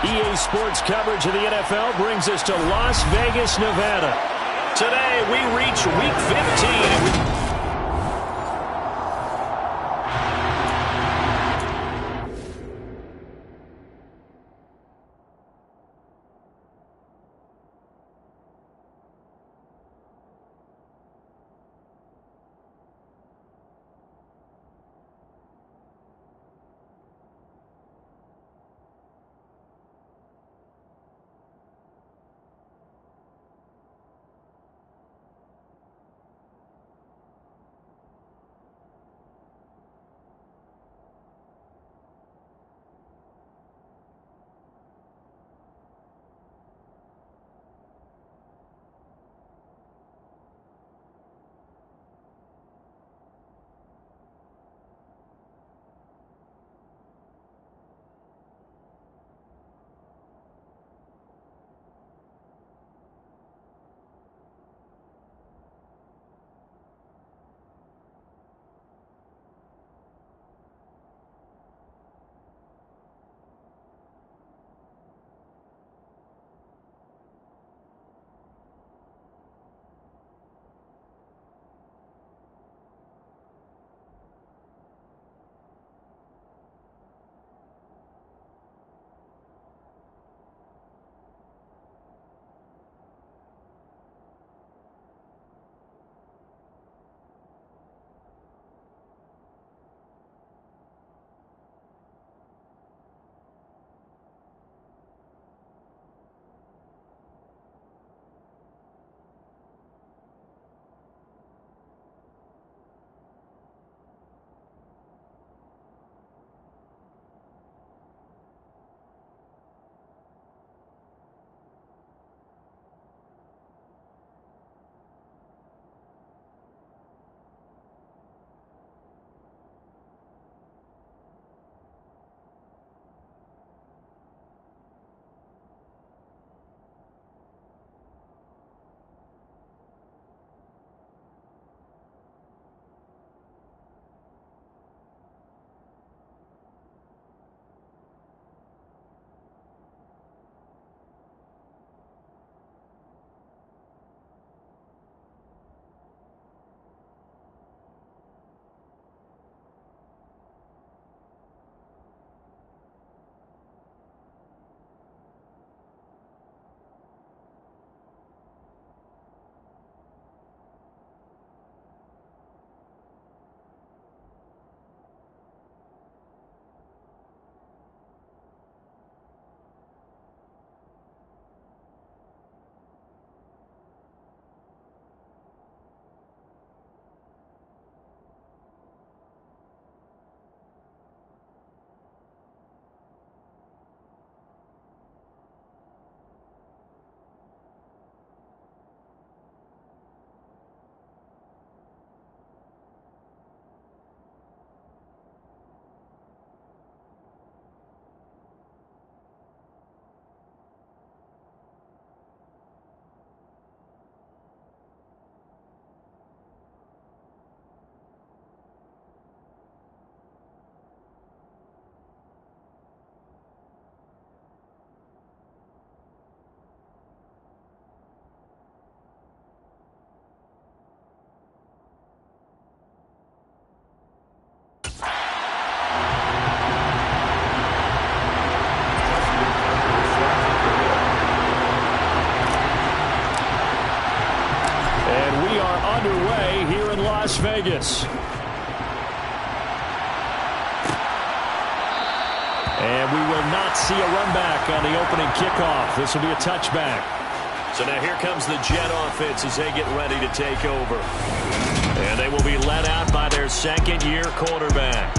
EA Sports coverage of the NFL brings us to Las Vegas, Nevada. Today, we reach Week 15. Las Vegas. And we will not see a run back on the opening kickoff. This will be a touchback. So now here comes the Jet offense as they get ready to take over. And they will be led out by their second-year quarterback.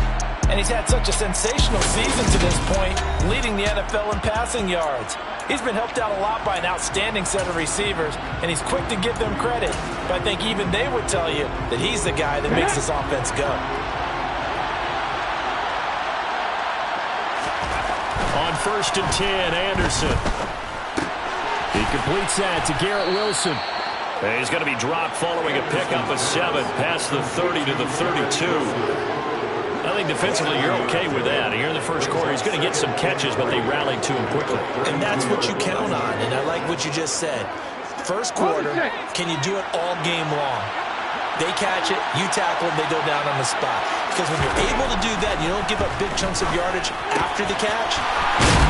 And he's had such a sensational season to this point, leading the NFL in passing yards. He's been helped out a lot by an outstanding set of receivers, and he's quick to give them credit. But I think even they would tell you that he's the guy that makes this offense go. On 1st and 10, Anderson. He completes that to Garrett Wilson. And he's going to be dropped following a pickup of 7 past the 30 to the 32. I think think defensively you're okay with that. Here in the first quarter, he's going to get some catches, but they rallied to him quickly. And that's what you count on, and I like what you just said. First quarter, can you do it all game long? They catch it, you tackle them, they go down on the spot. Because when you're able to do that, you don't give up big chunks of yardage after the catch.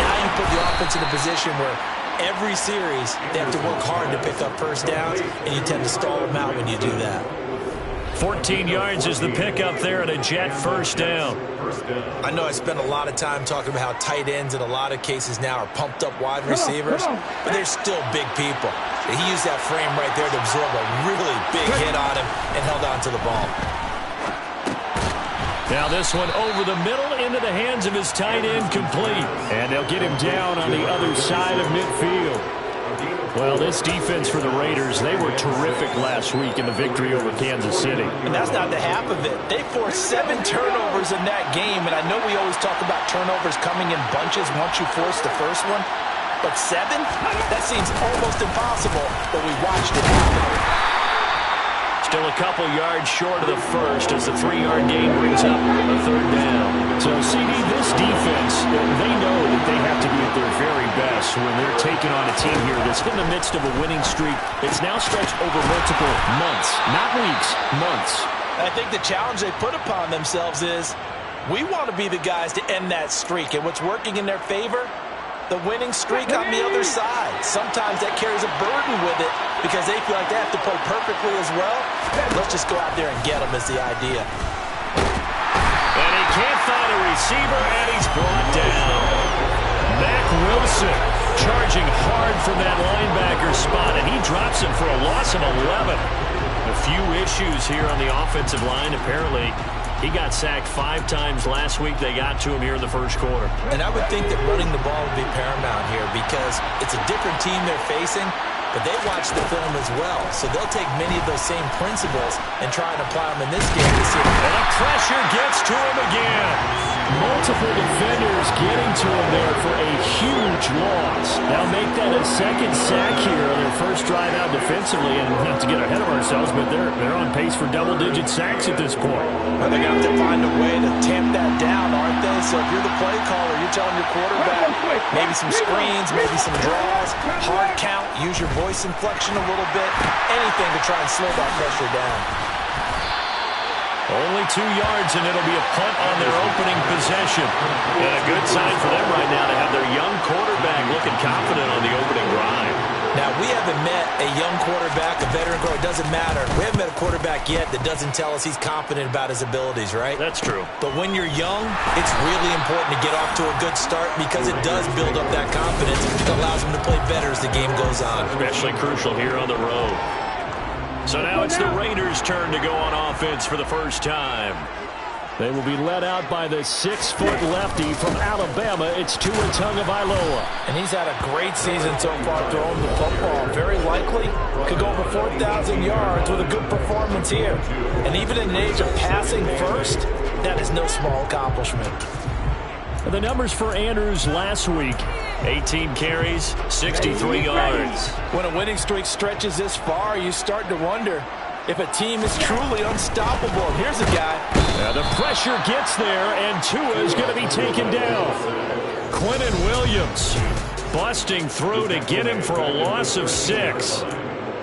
Now you put the offense in a position where every series they have to work hard to pick up first downs, and you tend to stall them out when you do that. 14 yards is the pickup there and a Jet first down. I know I spent a lot of time talking about how tight ends in a lot of cases now are pumped up wide receivers, but they're still big people. He used that frame right there to absorb a really big hit on him and held on to the ball. Now this one over the middle into the hands of his tight end, complete. And they'll get him down on the other side of midfield. Well, this defense for the Raiders, they were terrific last week in the victory over Kansas City. And that's not the half of it. They forced 7 turnovers in that game, and I know we always talk about turnovers coming in bunches once you force the first one. But 7? That seems almost impossible, but we watched it happen. Still a couple yards short of the first as the 3-yard gain brings up a third down. So, CD, this defense, they know that they have to be at their very best when they're taking on a team here that's in the midst of a winning streak. It's now stretched over multiple months, not weeks, months. I think the challenge they put upon themselves is we want to be the guys to end that streak. And what's working in their favor? The winning streak on the other side. Sometimes that carries a burden with it because they feel like they have to play perfectly as well. Let's just go out there and get them is the idea. And he can't find a receiver, and he's brought down. Mack Wilson charging hard from that linebacker spot, and he drops him for a loss of 11. A few issues here on the offensive line, apparently. He got sacked 5 times last week. They got to him here in the first quarter. And I would think that running the ball would be paramount here because it's a different team they're facing, but they watch the film as well. So they'll take many of those same principles and try and apply them in this game to see. And the pressure gets to him again. Multiple defenders getting to him there for a huge loss. Now make that a second sack here on their first drive out defensively. And not to get ahead of ourselves, but they're on pace for double-digit sacks at this point. Well, they're going to have to find a way to tamp that down, aren't they? So if you're the play caller, you're telling your quarterback maybe some screens, maybe some draws, hard count, use your voice inflection a little bit, anything to try and slow that pressure down. Only 2 yards, and it'll be a punt on their opening possession. And a good sign for them right now to have their young quarterback looking confident on the opening drive. Now, we haven't met a young quarterback, a veteran quarterback, it doesn't matter. We haven't met a quarterback yet that doesn't tell us he's confident about his abilities, right? That's true. But when you're young, it's really important to get off to a good start because it does build up that confidence that allows him to play better as the game goes on. Especially crucial here on the road. So now it's the Raiders' turn to go on offense for the first time. They will be led out by the 6-foot lefty from Alabama. It's Tua Tagovailoa. And he's had a great season so far throwing the football. Very likely could go over 4,000 yards with a good performance here. And even in an age of passing first, that is no small accomplishment. The numbers for Andrews last week: 18 carries, 63 yards. When a winning streak stretches this far, you start to wonder if a team is truly unstoppable. And here's a guy. Now the pressure gets there, and Tua is going to be taken down. Quentin Williams busting through to get him for a loss of 6.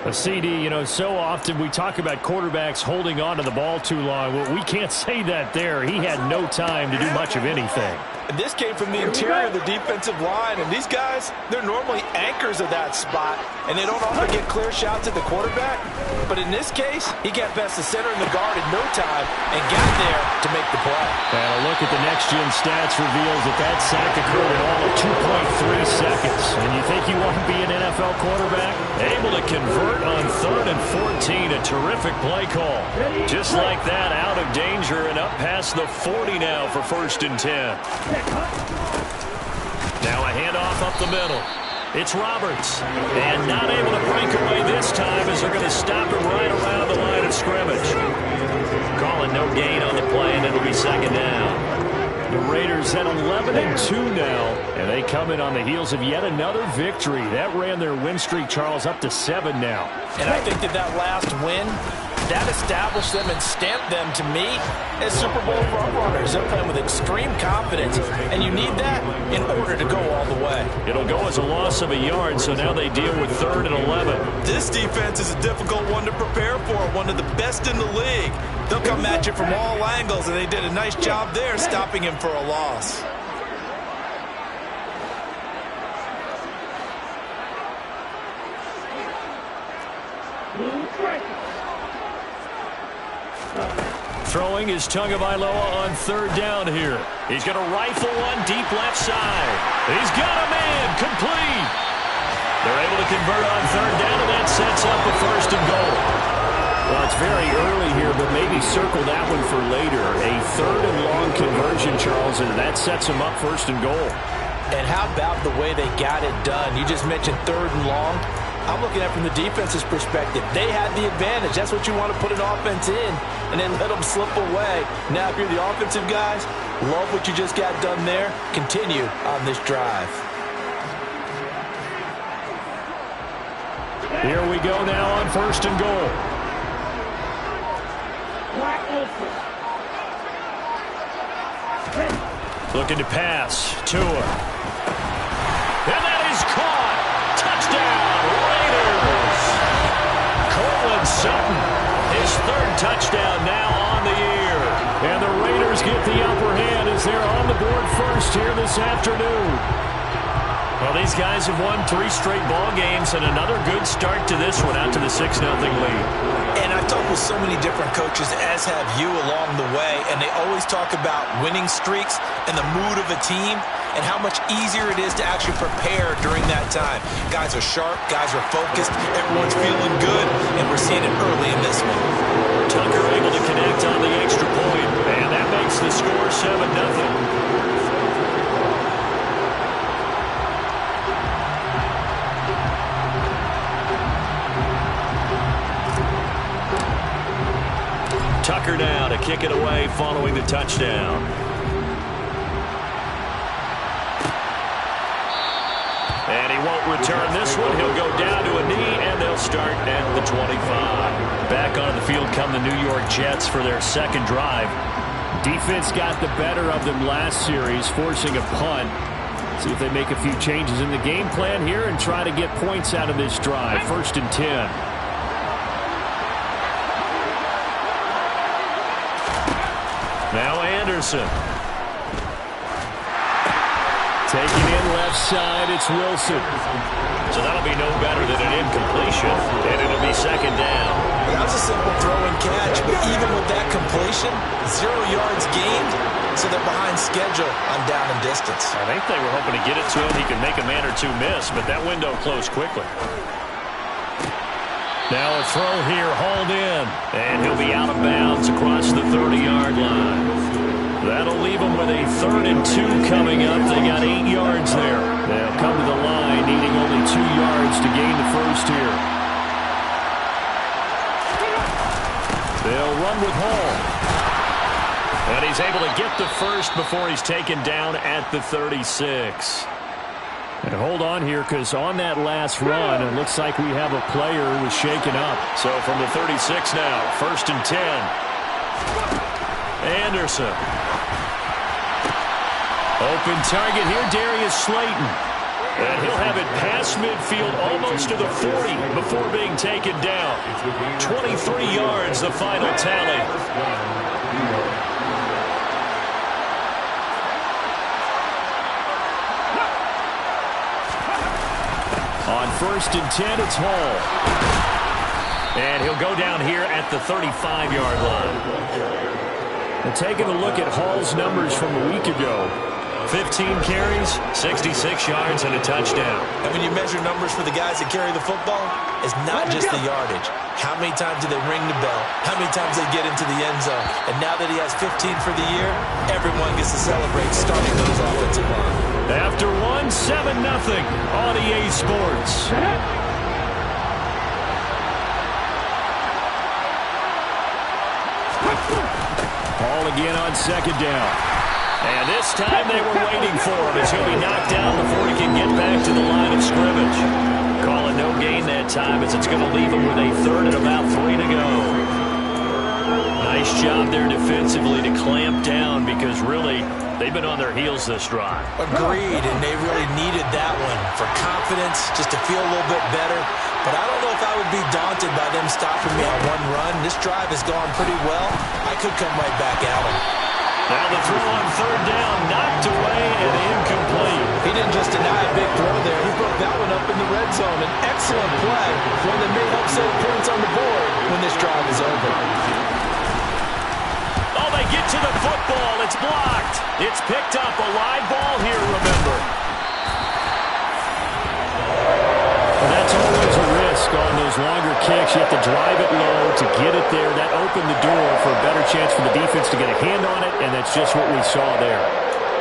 A CD, you know, so often we talk about quarterbacks holding on to the ball too long. Well, we can't say that there. He had no time to do much of anything. And this came from the interior of the defensive line. And these guys, they're normally anchors of that spot. And they don't often get clear shots at the quarterback. But in this case, he got past the center and the guard in no time and got there to make the play. And a look at the next-gen stats reveals that sack occurred in all of 2.3 seconds. And you think you want to be an NFL quarterback? Able to convert on 3rd and 14. A terrific play call. Just like that, out of danger and up past the 40 now for 1st and 10. Now a handoff up the middle. It's Roberts. And not able to break away this time as they're going to stop him right around the line of scrimmage. Calling no gain on the play, and it'll be 2nd down. The Raiders at 11-2 now, and they come in on the heels of yet another victory. That ran their win streak, Charles, up to 7 now. And I think that last win That established them and stamped them, to me, as Super Bowl frontrunners. They're playing with extreme confidence, and you need that in order to go all the way. It'll go as a loss of a yard, so now they deal with 3rd and 11. This defense is a difficult one to prepare for, one of the best in the league. They'll come at you from all angles, and they did a nice job there stopping him for a loss. Throwing is Tagovailoa on 3rd down here. He's going to rifle one deep left side. He's got a man complete. They're able to convert on 3rd down, and that sets up a 1st and goal. Well, it's very early here, but maybe circle that one for later. A 3rd and long conversion, Charles, and that sets them up 1st and goal. And how about the way they got it done? You just mentioned 3rd and long. I'm looking at it from the defense's perspective. They had the advantage. That's what you want to put an offense in, and then let them slip away. Now, if you're the offensive guys, love what you just got done there. Continue on this drive. Here we go now on 1st and goal. Looking to pass. Tua. And that is caught. Touchdown, Raiders. Cortland Sutton, his 3rd touchdown now on the year. And the Raiders get the upper hand as they're on the board first here this afternoon. Well, these guys have won 3 straight ball games, and another good start to this one out to the 6-0 lead. And I've talked with so many different coaches, as have you along the way, and they always talk about winning streaks and the mood of a team and how much easier it is to actually prepare during that time. Guys are sharp, guys are focused, everyone's feeling good, and we're seeing it early in this one. Tucker able to connect on the extra point, and that makes the score 7-0. Tucker now to kick it away following the touchdown. And he won't return this one. He'll go down to a knee, and they'll start at the 25. Back on the field come the New York Jets for their 2nd drive. Defense got the better of them last series, forcing a punt. See if they make a few changes in the game plan here and try to get points out of this drive. 1st and 10. Now Anderson. Taking in left side, it's Wilson. So that'll be no better than an incompletion, and it'll be 2nd down. That was a simple throw and catch, but even with that completion, 0 yards gained, so they're behind schedule on down and distance. I think they were hoping to get it to him. He could make a man or two miss, but that window closed quickly. Now a throw here, hauled in, and he'll be out of bounds across the 30-yard line. That'll leave them with a 3rd and 2 coming up. They got 8 yards there. They'll come to the line, needing only 2 yards to gain the 1st here. They'll run with Hall. And he's able to get the 1st before he's taken down at the 36. And hold on here, because on that last run, it looks like we have a player who was shaken up. So from the 36 now, 1st and 10. Anderson. Open target here, Darius Slayton. And he'll have it past midfield almost to the 40 before being taken down. 23 yards, the final tally. On 1st and 10, it's Hall. And he'll go down here at the 35-yard line. And taking a look at Hall's numbers from a week ago. 15 carries, 66 yards, and a touchdown. And when you measure numbers for the guys that carry the football, it's not just the yardage. How many times do they ring the bell? How many times they get into the end zone? And now that he has 15 for the year, everyone gets to celebrate starting those offensive line. After 7-0 on EA Sports. Ball again on 2nd down. And this time they were waiting for him as he'll be knocked down before he can get back to the line of scrimmage. Calling no gain that time as it's going to leave him with a 3rd and about 3 to go. Nice job there defensively to clamp down because really they've been on their heels this drive. Agreed, and they really needed that one for confidence, just to feel a little bit better. But I don't know if I would be daunted by them stopping me on one run. This drive has gone pretty well. I could come right back at them. Now the throw on third down, knocked away and incomplete. He didn't just deny a big throw there. He broke that one up in the red zone. An excellent play, one that may help save points on the board when this drive is over. Oh, they get to the football. It's blocked. It's picked up. A live ball here, remember. Well, that's always a risk on those longer kicks. You have to drive it low to get it there. That opened the door for a better chance for the defense to get a hand on it, and that's just what we saw there.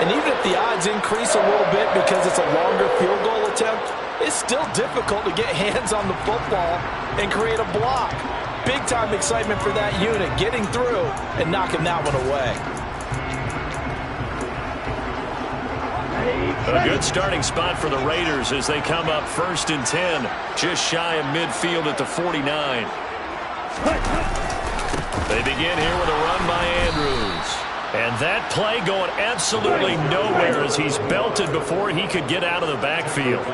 And even if the odds increase a little bit because it's a longer field goal attempt, it's still difficult to get hands on the football and create a block. Big-time excitement for that unit, getting through and knocking that one away. A good starting spot for the Raiders as they come up 1st and 10, just shy of midfield at the 49. They begin here with a run by Andrews. And that play going absolutely nowhere as he's belted before he could get out of the backfield.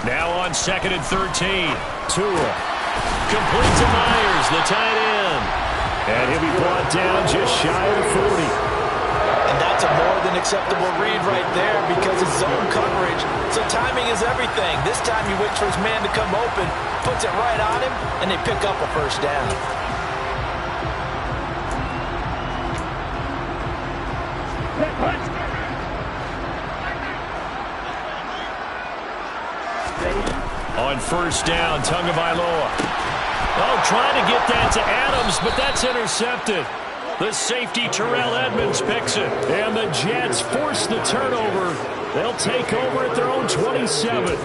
Now on 2nd and 13. Tua. Complete to Myers, the tight end. And he'll be brought down just shy of the 40. And that's a more than acceptable read right there because it's zone coverage. So timing is everything. This time he waits for his man to come open, puts it right on him, and they pick up a first down. On 1st down, Tagovailoa. Oh, trying to get that to Adams, but that's intercepted. The safety, Terrell Edmonds, picks it. And the Jets force the turnover. They'll take over at their own 27.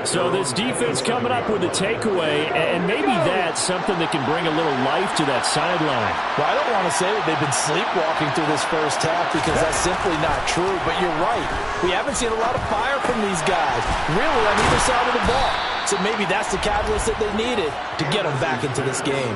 So this defense coming up with a takeaway, and maybe that's something that can bring a little life to that sideline. Well, I don't want to say that they've been sleepwalking through this first half because that's simply not true, but you're right. We haven't seen a lot of fire from these guys, really on either side of the ball. So maybe that's the catalyst that they needed to get them back into this game.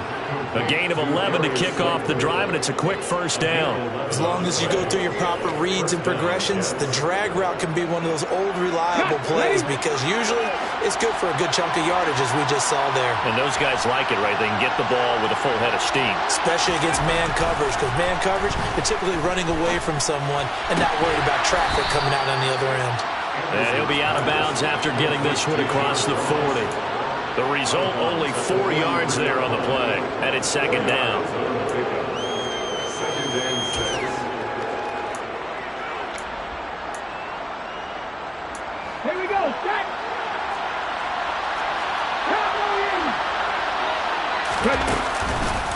A gain of 11 to kick off the drive, and it's a quick first down. As long as you go through your proper reads and progressions, the drag route can be one of those old reliable plays because usually it's good for a good chunk of yardage as we just saw there. And those guys like it, right? They can get the ball with a full head of steam. Especially against man coverage because man coverage, they're typically running away from someone and not worried about traffic coming out on the other end. And he'll be out of bounds after getting this one across the 40. The result, only 4 yards there on the play. And it's 2nd down. Here we go. Set.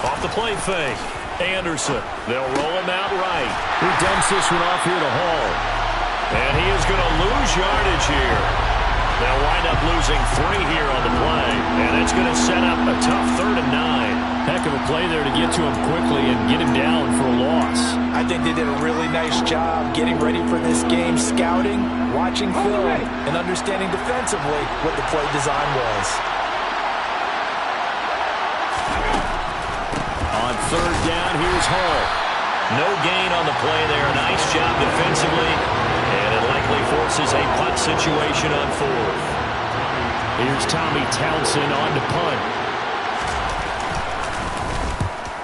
Off the play fake. Anderson. They'll roll him out right. He dumps this one off here to Hall. And he is going to lose yardage here. They'll wind up losing 3 here on the play. And it's going to set up a tough 3rd and 9. Heck of a play there to get to him quickly and get him down for a loss. I think they did a really nice job getting ready for this game, scouting, watching film, and understanding defensively what the play design was. On 3rd down, here's Hall. No gain on the play there. Nice job defensively. And it likely forces a punt situation on 4th. Here's Tommy Townsend on to punt.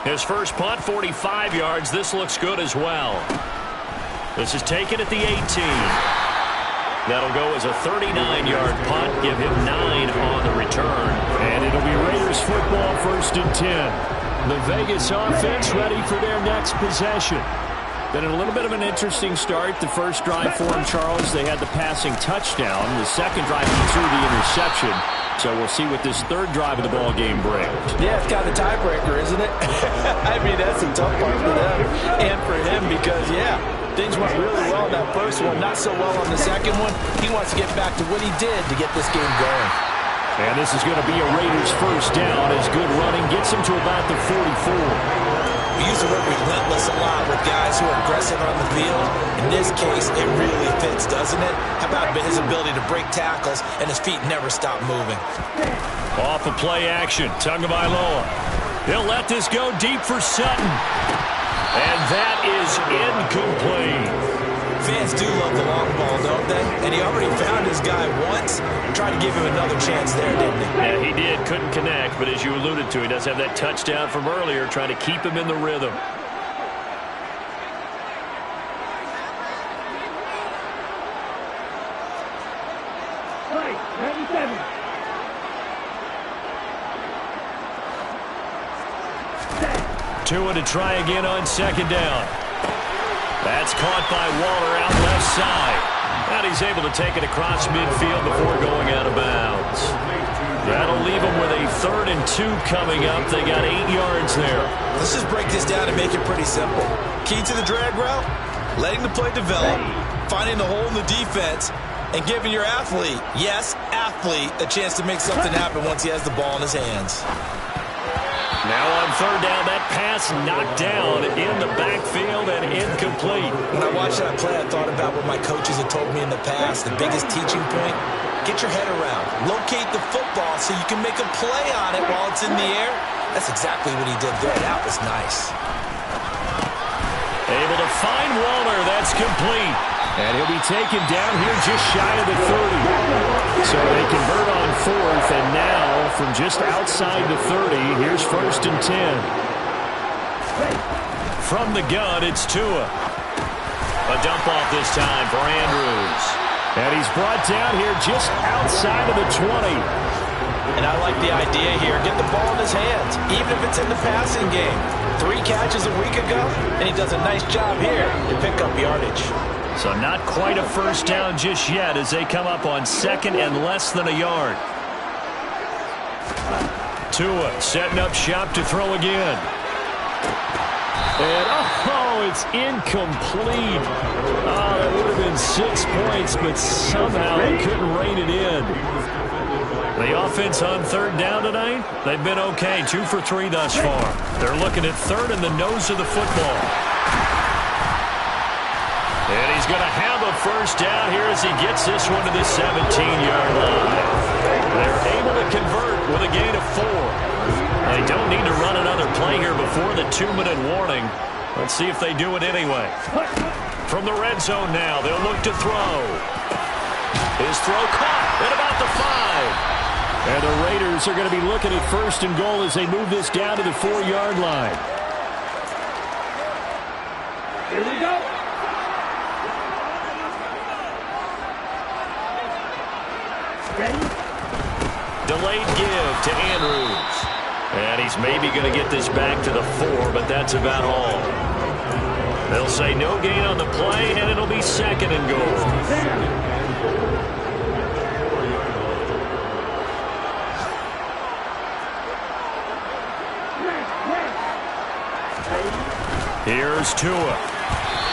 His first punt, 45 yards. This looks good as well. This is taken at the 18. That'll go as a 39-yard punt. Give him 9 on the return. And it'll be Raiders football, 1st and 10. The Vegas offense ready for their next possession. Been a little bit of an interesting start. The first drive for them, Charles, they had the passing touchdown. The second drive, he threw the interception. So we'll see what this 3rd drive of the ball game brings. Yeah, it's kind of a tiebreaker, isn't it? I mean, that's a tough part for them and for him because, yeah, things went really well in that first one, not so well on the second one. He wants to get back to what he did to get this game going. And this is going to be a Raiders first down as good running gets him to about the 44. You use the word relentless a lot with guys who are aggressive on the field. In this case, it really fits, doesn't it? How about his ability to break tackles and his feet never stop moving? Off of play action, Tagovailoa. He'll let this go deep for Sutton. And that is incomplete. Fans do love the long ball, don't they? And he already found his guy once and tried to give him another chance there, didn't he? Yeah, he did. Couldn't connect, but as you alluded to, he does have that touchdown from earlier, trying to keep him in the rhythm. Right, 97. Tua to try again on second down. That's caught by Waller out left side. And he's able to take it across midfield before going out of bounds. That'll leave them with a 3rd and 2 coming up. They got 8 yards there. Let's just break this down and make it pretty simple. Key to the drag route, letting the play develop, finding the hole in the defense, and giving your athlete, yes, athlete, a chance to make something happen once he has the ball in his hands. Now on 3rd down, that pass knocked down in the backfield and incomplete. When I watched that play, I thought about what my coaches had told me in the past. The biggest teaching point, get your head around. Locate the football so you can make a play on it while it's in the air. That's exactly what he did there. That was nice. Able to find Waller. That's complete. And he'll be taken down here just shy of the 30. So they convert on 4th, and now from just outside the 30, here's 1st and 10. From the gun, it's Tua. A dump off this time for Andrews. And he's brought down here just outside of the 20. And I like the idea here. Get the ball in his hands, even if it's in the passing game. 3 catches a week ago, and he does a nice job here to pick up yardage. So not quite a first down just yet as they come up on 2nd and less than a yard. Tua setting up shop to throw again. And, oh, it's incomplete. Oh, that would have been 6 points, but somehow they couldn't rein it in. The offense on 3rd down tonight, they've been okay. 2 for 3 thus far. They're looking at 3rd and the nose of the football. And he's going to have a first down here as he gets this one to the 17-yard line. They're able to convert with a gain of 4. They don't need to run another play here before the 2-minute warning. Let's see if they do it anyway. From the red zone now, they'll look to throw. His throw caught at about the 5. And the Raiders are going to be looking at 1st and goal as they move this down to the 4-yard line. Here we go. Delayed give to Andrews. And he's maybe going to get this back to the 4, but that's about all. They'll say no gain on the play, and it'll be 2nd and goal. Here's Tua.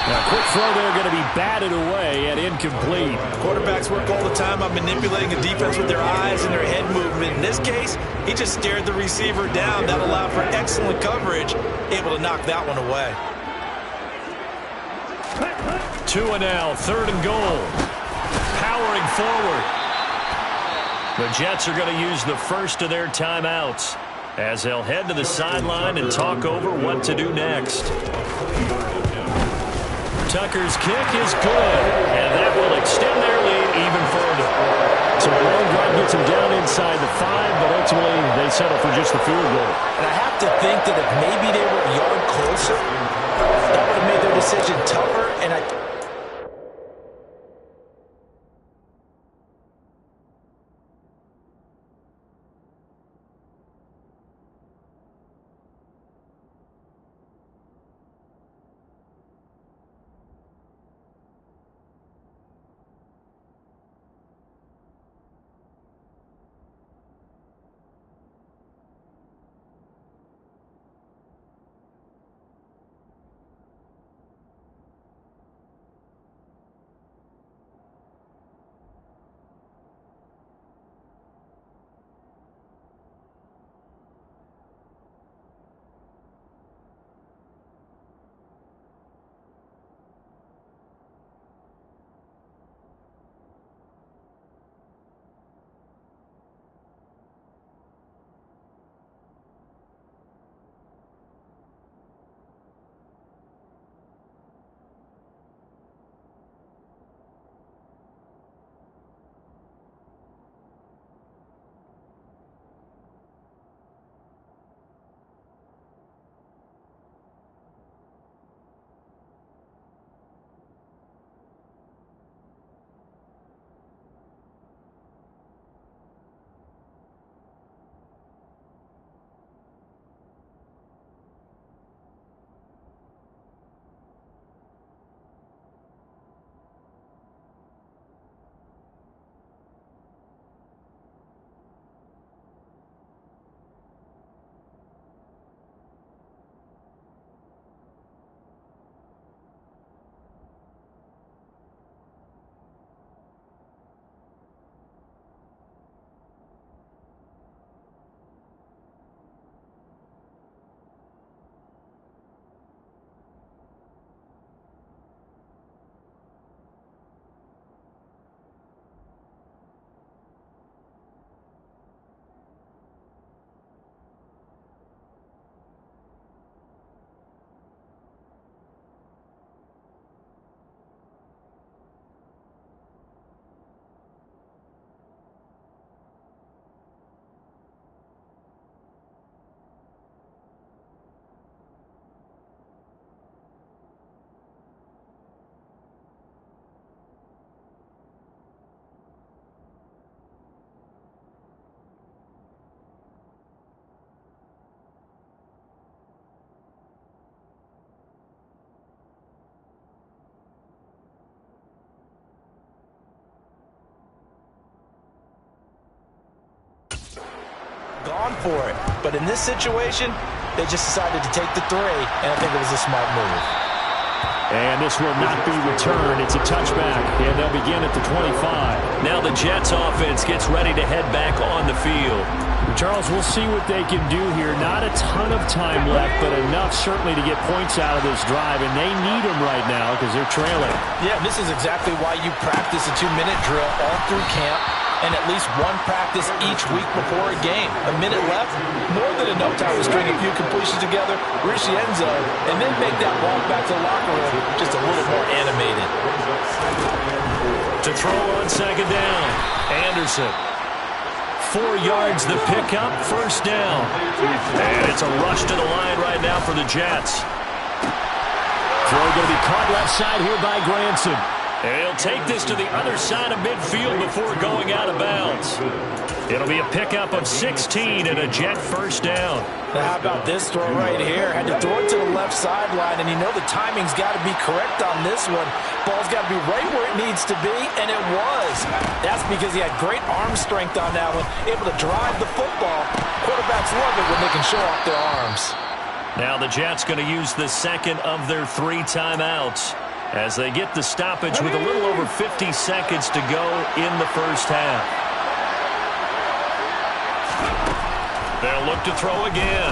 Now, quick throw there going to be batted away and incomplete. Quarterbacks work all the time on manipulating a defense with their eyes and their head movement. In this case, he just stared the receiver down. That allowed for excellent coverage, able to knock that one away. Tua now, 3rd and goal. Powering forward. The Jets are going to use the first of their timeouts as they'll head to the sideline and talk over what to do next. Tucker's kick is good, and that will extend their lead even further. So a long drive gets them down inside the 5, but ultimately they settle for just the field goal. And I have to think that if maybe they were a yard closer, that would have made their decision tougher, and I gone for it. But in this situation, they just decided to take the 3, and I think it was a smart move. And this will not be returned. It's a touchback, and they'll begin at the 25. Now the Jets offense gets ready to head back on the field. Charles, we'll see what they can do here. Not a ton of time left, but enough certainly to get points out of this drive, and they need them right now because they're trailing. Yeah, this is exactly why you practice a 2-minute drill all through camp and at least one practice each week before a game. A minute left, more than enough time to string a few completions together, reach the end zone, and then make that walk back to the locker room just a little more animated. To throw on second down, Anderson. 4 yards the pickup, first down. And it's a rush to the line right now for the Jets. Throw going to be caught left side here by Granson. And he'll take this to the other side of midfield before going out of bounds. It'll be a pickup of 16 and a Jet first down. Now how about this throw right here? Had to throw it to the left sideline, and you know the timing's got to be correct on this one. Ball's got to be right where it needs to be, and it was. That's because he had great arm strength on that one, able to drive the football. Quarterbacks love it when they can show off their arms. Now the Jets going to use the second of their 3 timeouts as they get the stoppage with a little over 50 seconds to go in the first half. They'll look to throw again.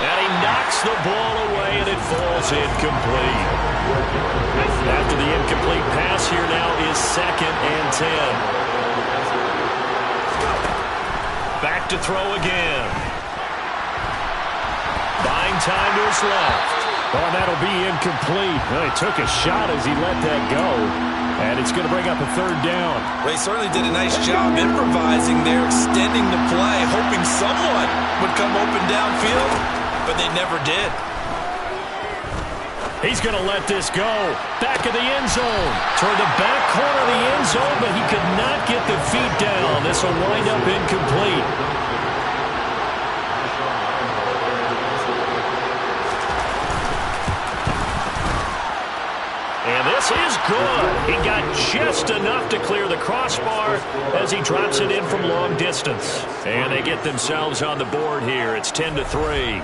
And he knocks the ball away, and it falls incomplete. After the incomplete pass, here now is 2nd and 10. Back to throw again. Buying time to his left. Oh, that'll be incomplete. Well, he took a shot as he let that go. And it's going to bring up a 3rd down. Well, he certainly did a nice job improvising there, extending the play, hoping someone would come open downfield, but they never did. He's going to let this go. Back of the end zone. Toward the back corner of the end zone, but he could not get the feet down. This will wind up incomplete. And this is good. He got just enough to clear the crossbar as he drops it in from long distance. And they get themselves on the board here. It's 10-3.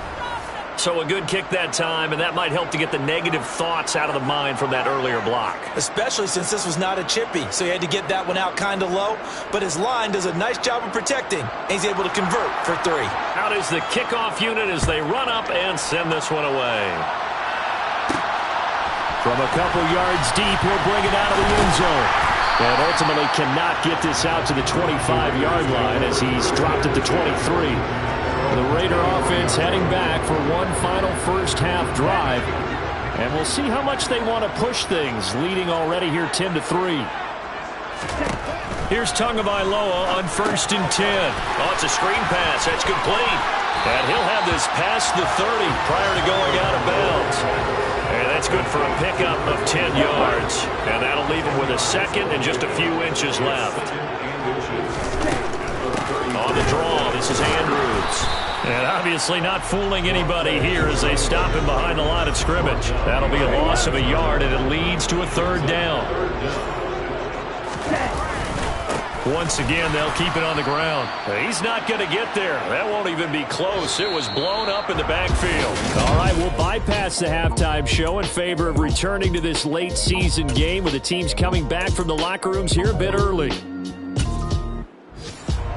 So a good kick that time, and that might help to get the negative thoughts out of the mind from that earlier block. Especially since this was not a chippy, so he had to get that one out kind of low. But his line does a nice job of protecting, and he's able to convert for 3. Out is the kickoff unit as they run up and send this one away. From a couple yards deep, he'll bring it out of the end zone. And ultimately cannot get this out to the 25-yard line as he's dropped it to 23. The Raider offense heading back for one final first-half drive. And we'll see how much they want to push things, leading already here 10-3. Here's Tagovailoa on 1st and 10. Oh, it's a screen pass. That's complete. And he'll have this past the 30 prior to going out of bounds. And that's good for a pickup of 10 yards. And that'll leave him with a 2nd and just a few inches left. On the draw, this is Andrews. And obviously not fooling anybody here as they stop him behind the line of scrimmage. That'll be a loss of a yard, and it leads to a 3rd down. Once again, they'll keep it on the ground. He's not going to get there. That won't even be close. It was blown up in the backfield. All right, we'll bypass the halftime show in favor of returning to this late season game with the teams coming back from the locker rooms here a bit early.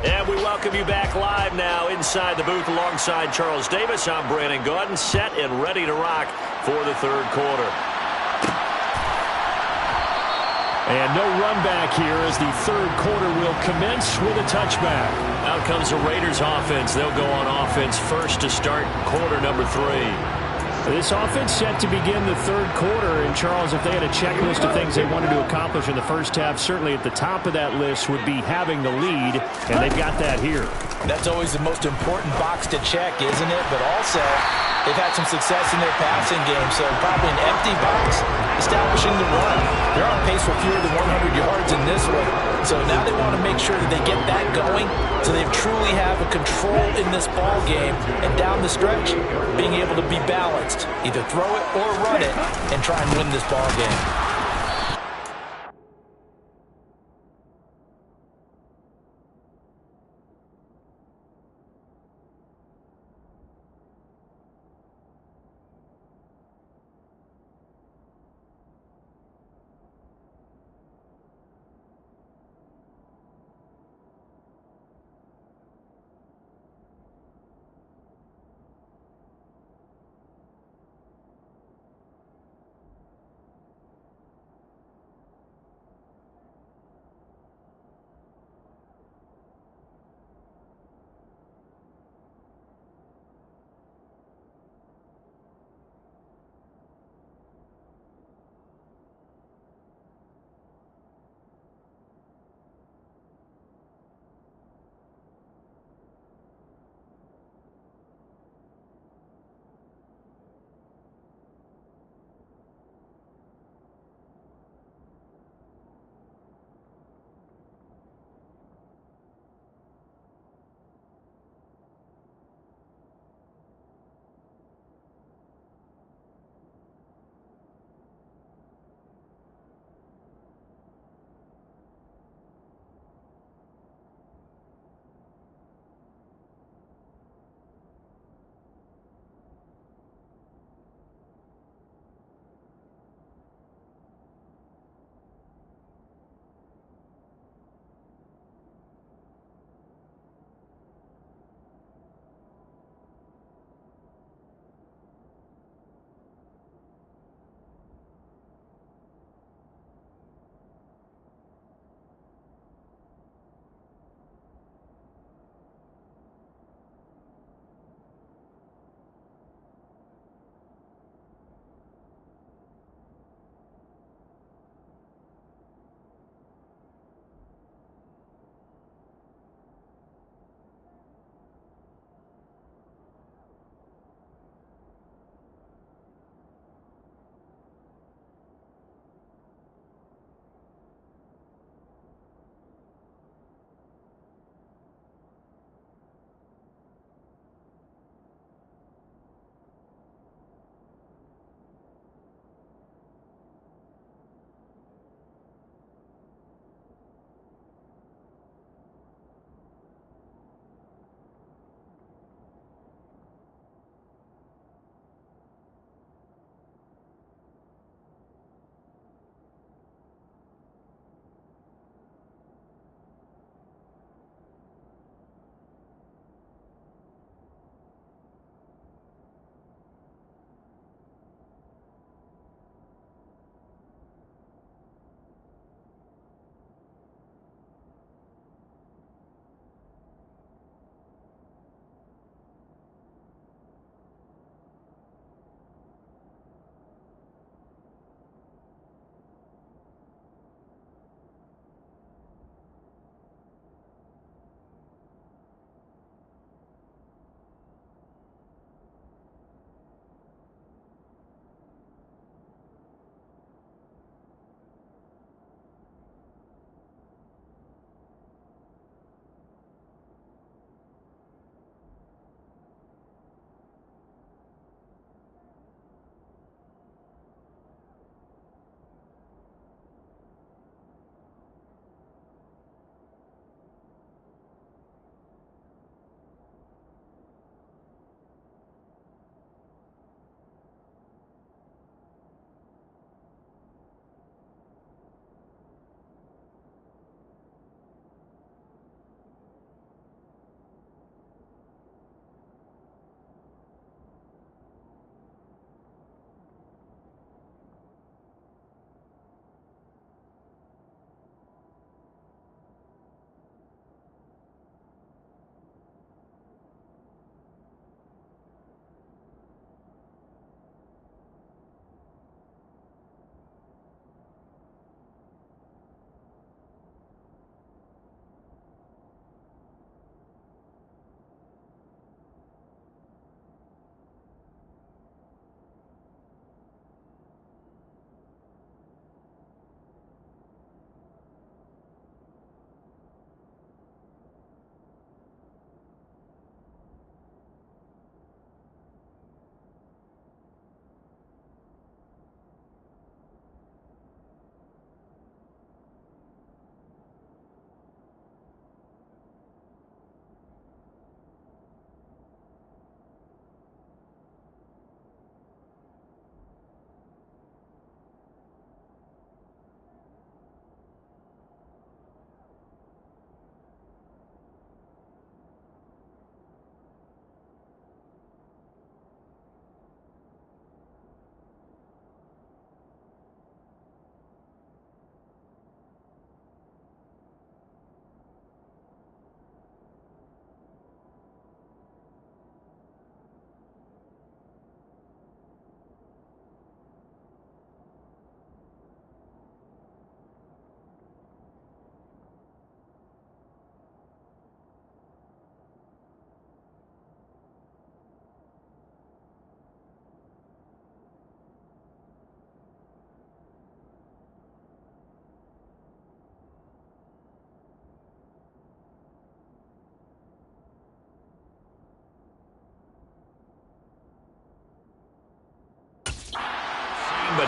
And we welcome you back live now inside the booth alongside Charles Davis. I'm Brandon Gaudin, set and ready to rock for the 3rd quarter. And no run back here as the 3rd quarter will commence with a touchback. Out comes the Raiders offense. They'll go on offense first to start quarter number 3. This offense set to begin the 3rd quarter. And, Charles, if they had a checklist of things they wanted to accomplish in the first half, certainly at the top of that list would be having the lead, and they've got that here. That's always the most important box to check, isn't it? But also, they've had some success in their passing game, so probably an empty box establishing the run. They're on pace for fewer than 100 yards in this one. So now they want to make sure that they get that going so they truly have a control in this ball game. And down the stretch, being able to be balanced. Either throw it or run it and try and win this ball game.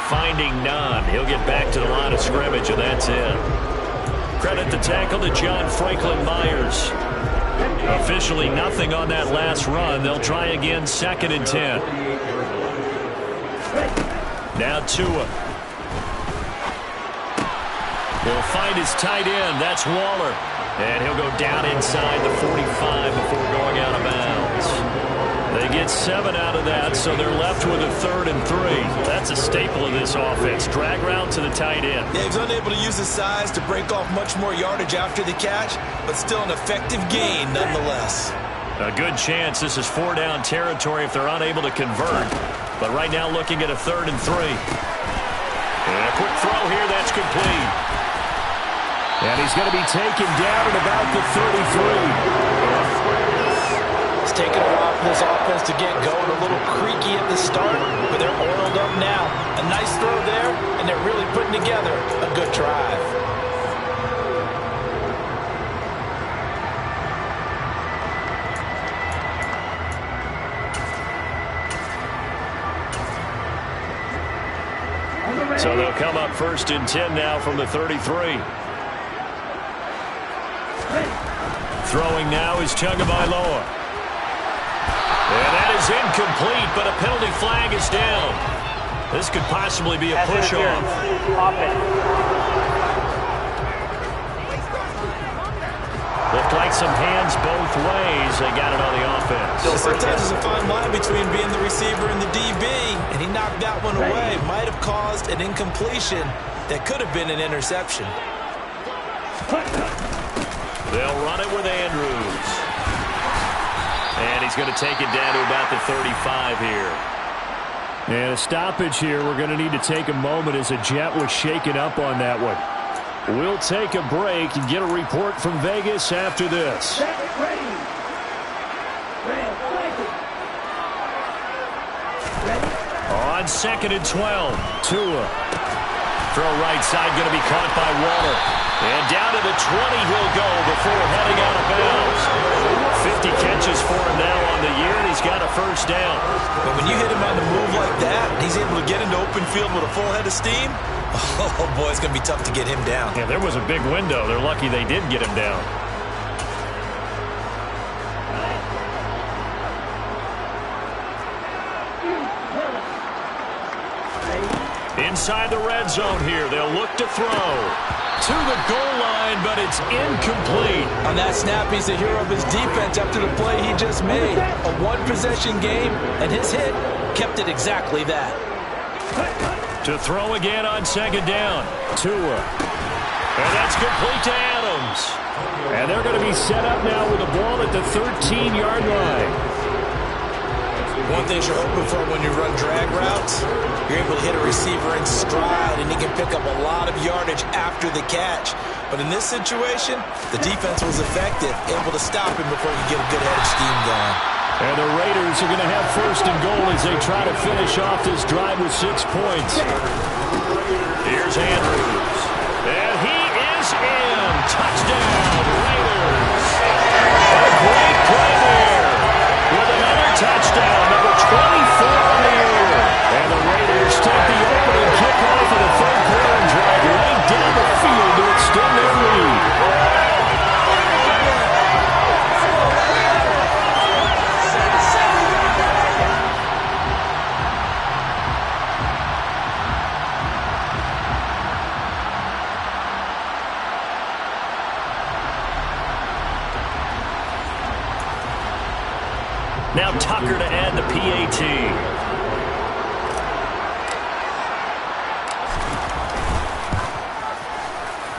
finding none. He'll get back to the line of scrimmage, and that's it. Credit the tackle to John Franklin Myers. Officially nothing on that last run. They'll try again, 2nd and 10. Now Tua. He'll find his tight end. That's Waller. And he'll go down inside the 45 before going out of bounds. They get 7 out of that, so they're left with a 3rd and 3. That's a staple of this offense. Drag route to the tight end. Yeah, he's unable to use his size to break off much more yardage after the catch, but still an effective gain nonetheless. A good chance this is 4-down territory if they're unable to convert. But right now looking at a 3rd and 3. And a quick throw here, that's complete. And he's going to be taken down at about the 33. It's taken a while for this offense to get going. A little creaky at the start, but they're oiled up now. A nice throw there, and they're really putting together a good drive. So they'll come up 1st and 10 now from the 33. Throwing now is Tagovailoa. And that is incomplete, but a penalty flag is down. This could possibly be a push-off. Looked like some hands both ways. They got it on the offense. Sometimes there's a fine line between being the receiver and the DB, and he knocked that one away. Might have caused an incompletion that could have been an interception. They'll run it with Andrews. And he's going to take it down to about the 35 here. And a stoppage here. We're going to need to take a moment as a jet was shaken up on that one. We'll take a break and get a report from Vegas after this. On 2nd and 12, Tua. Throw right side, going to be caught by Waller. And down to the 20 he'll go before heading out of bounds. 50 catches for him now on the year, and he's got a 1st down. But when you hit him on the move like that, he's able to get into open field with a full head of steam. Oh, boy, it's going to be tough to get him down. Yeah, there was a big window. They're lucky they did get him down. Inside the red zone here. They'll look to throw. To the goal line, but it's incomplete. On that snap, he's the hero of his defense after the play he just made. A one-possession game, and his hit kept it exactly that. To throw again on 2nd down. Tua. And that's complete to Adams. And they're going to be set up now with the ball at the 13-yard line. One thing you're hoping for when you run drag routes, you're able to hit a receiver in stride, and he can pick up a lot of yardage after the catch. But in this situation, the defense was effective, able to stop him before he could get a good head of steam going. And the Raiders are going to have 1st and goal as they try to finish off this drive with 6 points. Here's Andrews. And he is in. Touchdown, Raiders. A great play there. With another touchdown, number 24 on the year. And the Raiders take the opening kickoff of the 3rd quarter and drive right down the field to extend their lead. Now Tucker to add the PAT.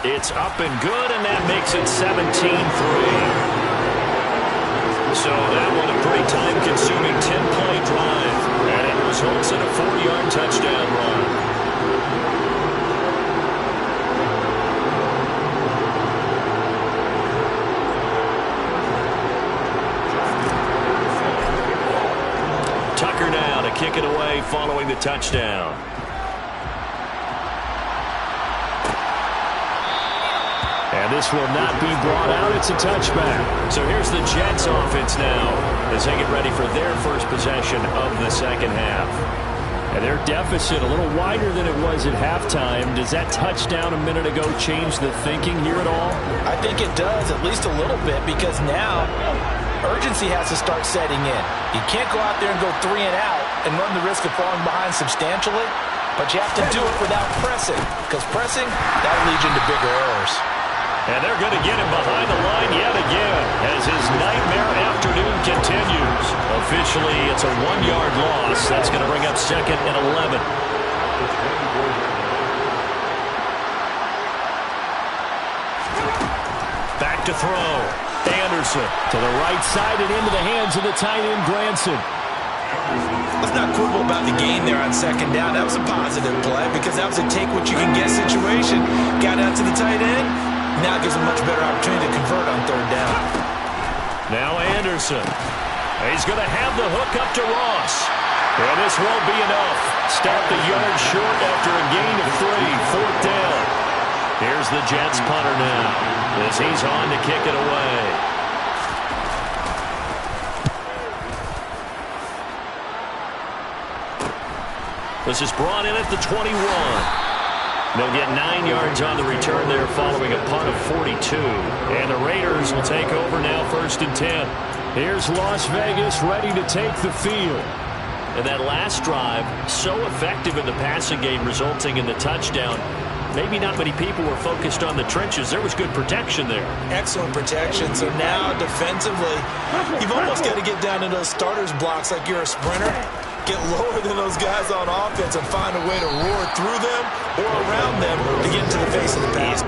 It's up and good, and that makes it 17-3. So that one a pretty time-consuming 10-play drive, and it results in a 4-yard touchdown run. Tucker now to kick it away following the touchdown. And this will not be brought out. It's a touchback. So here's the Jets offense now as they get ready for their first possession of the 2nd half. And their deficit a little wider than it was at halftime. Does that touchdown a minute ago change the thinking here at all? I think it does, at least a little bit, because now urgency has to start setting in. You can't go out there and go 3 and out and run the risk of falling behind substantially, but you have to do it without pressing, because pressing, that'll lead you into bigger errors. And they're going to get him behind the line yet again as his nightmare afternoon continues. Officially, it's a 1-yard loss. That's going to bring up 2nd and 11. Back to throw. Anderson to the right side and into the hands of the tight end, Granson. Let's not quibble about the game there on 2nd down. That was a positive play because that was a take-what-you-can-get situation. Got out to the tight end. Now it gives him a much better opportunity to convert on 3rd down. Now Anderson. He's going to have the hook up to Ross. And this won't be enough. Stop the yard short after a gain of 3. 4th down. Here's the Jets punter now as he's on to kick it away. This is brought in at the 21. They'll get 9 yards on the return there following a punt of 42. And the Raiders will take over now 1st and 10. Here's Las Vegas ready to take the field. And that last drive, so effective in the passing game, resulting in the touchdown. Maybe not many people were focused on the trenches. There was good protection there. Excellent protection. So now defensively, you've almost got to get down to those starters blocks like you're a sprinter. Get lower than those guys on offense and find a way to roar through them or around them to get into the face of the pass.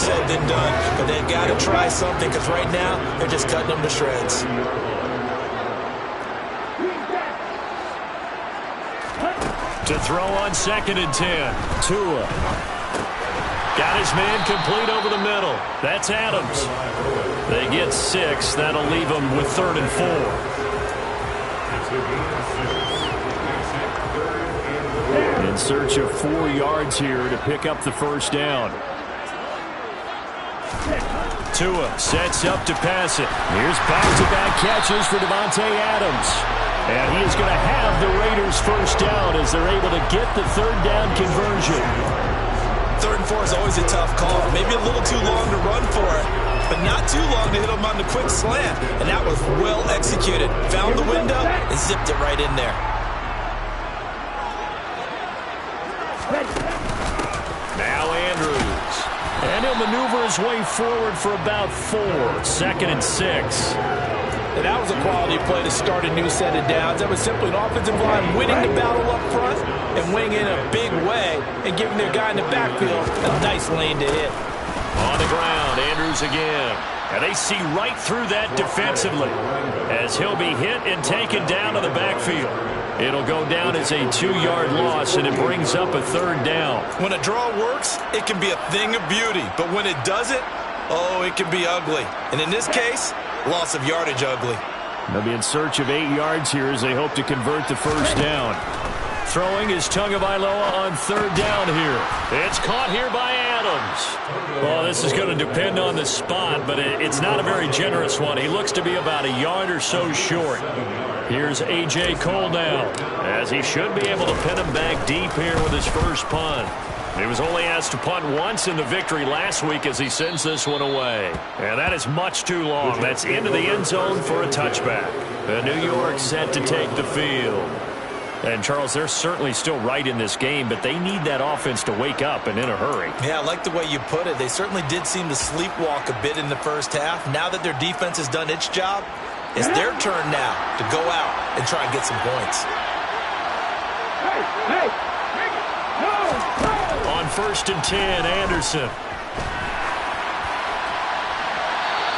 said than done, but they've got to try something because right now they're just cutting them to shreds. To throw on 2nd and 10. Tua. Got his man complete over the middle. That's Adams. They get 6. That'll leave them with 3rd and 4. In search of 4 yards here to pick up the first down. Tua sets up to pass it. Here's back-to-back catches for Davante Adams. And he is going to have the Raiders first down as they're able to get the 3rd down conversion. 3rd and 4 is always a tough call. Maybe a little too long to run for it, but not too long to hit him on the quick slant. And that was well executed. Found the window and zipped it right in there. Now Andrews. And he'll maneuver his way forward for about 4. 2nd and 6. And that was a quality play to start a new set of downs. That was simply an offensive line winning the battle up front and winning in a big way and giving their guy in the backfield a nice lane to hit. On the ground, Andrews again. And they see right through that defensively as he'll be hit and taken down to the backfield. It'll go down as a 2-yard loss, and it brings up a 3rd down. When a draw works, it can be a thing of beauty. But when it doesn't, oh, it can be ugly. And in this case, loss of yardage ugly. They'll be in search of 8 yards here as they hope to convert the first down. Throwing is Tagovailoa on 3rd down here. It's caught here by Adams. Well, this is going to depend on the spot, but it's not a very generous one. He looks to be about a yard or so short. Here's A.J. Cole now, as he should be able to pin him back deep here with his first punt. He was only asked to punt once in the victory last week as he sends this one away. And that is much too long. That's into the end zone for a touchback. And New York set to take the field. And, Charles, they're certainly still right in this game, but they need that offense to wake up and in a hurry. Yeah, I like the way you put it. They certainly did seem to sleepwalk a bit in the first half. Now that their defense has done its job, it's their turn now to go out and try and get some points. On 1st and 10, Anderson.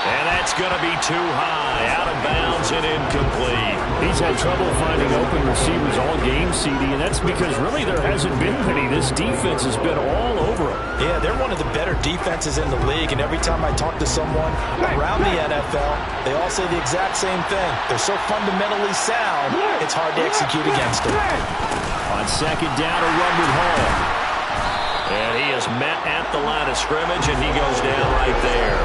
And that's going to be too high, out of bounds and incomplete. He's had trouble finding open receivers all game, CD, and that's because really there hasn't been many. This defense has been all over him. Yeah, they're one of the better defenses in the league, and every time I talk to someone around the NFL, they all say the exact same thing. They're so fundamentally sound, it's hard to execute against them. On 2nd down, a run with Hall. And he is met at the line of scrimmage, and he goes down right there.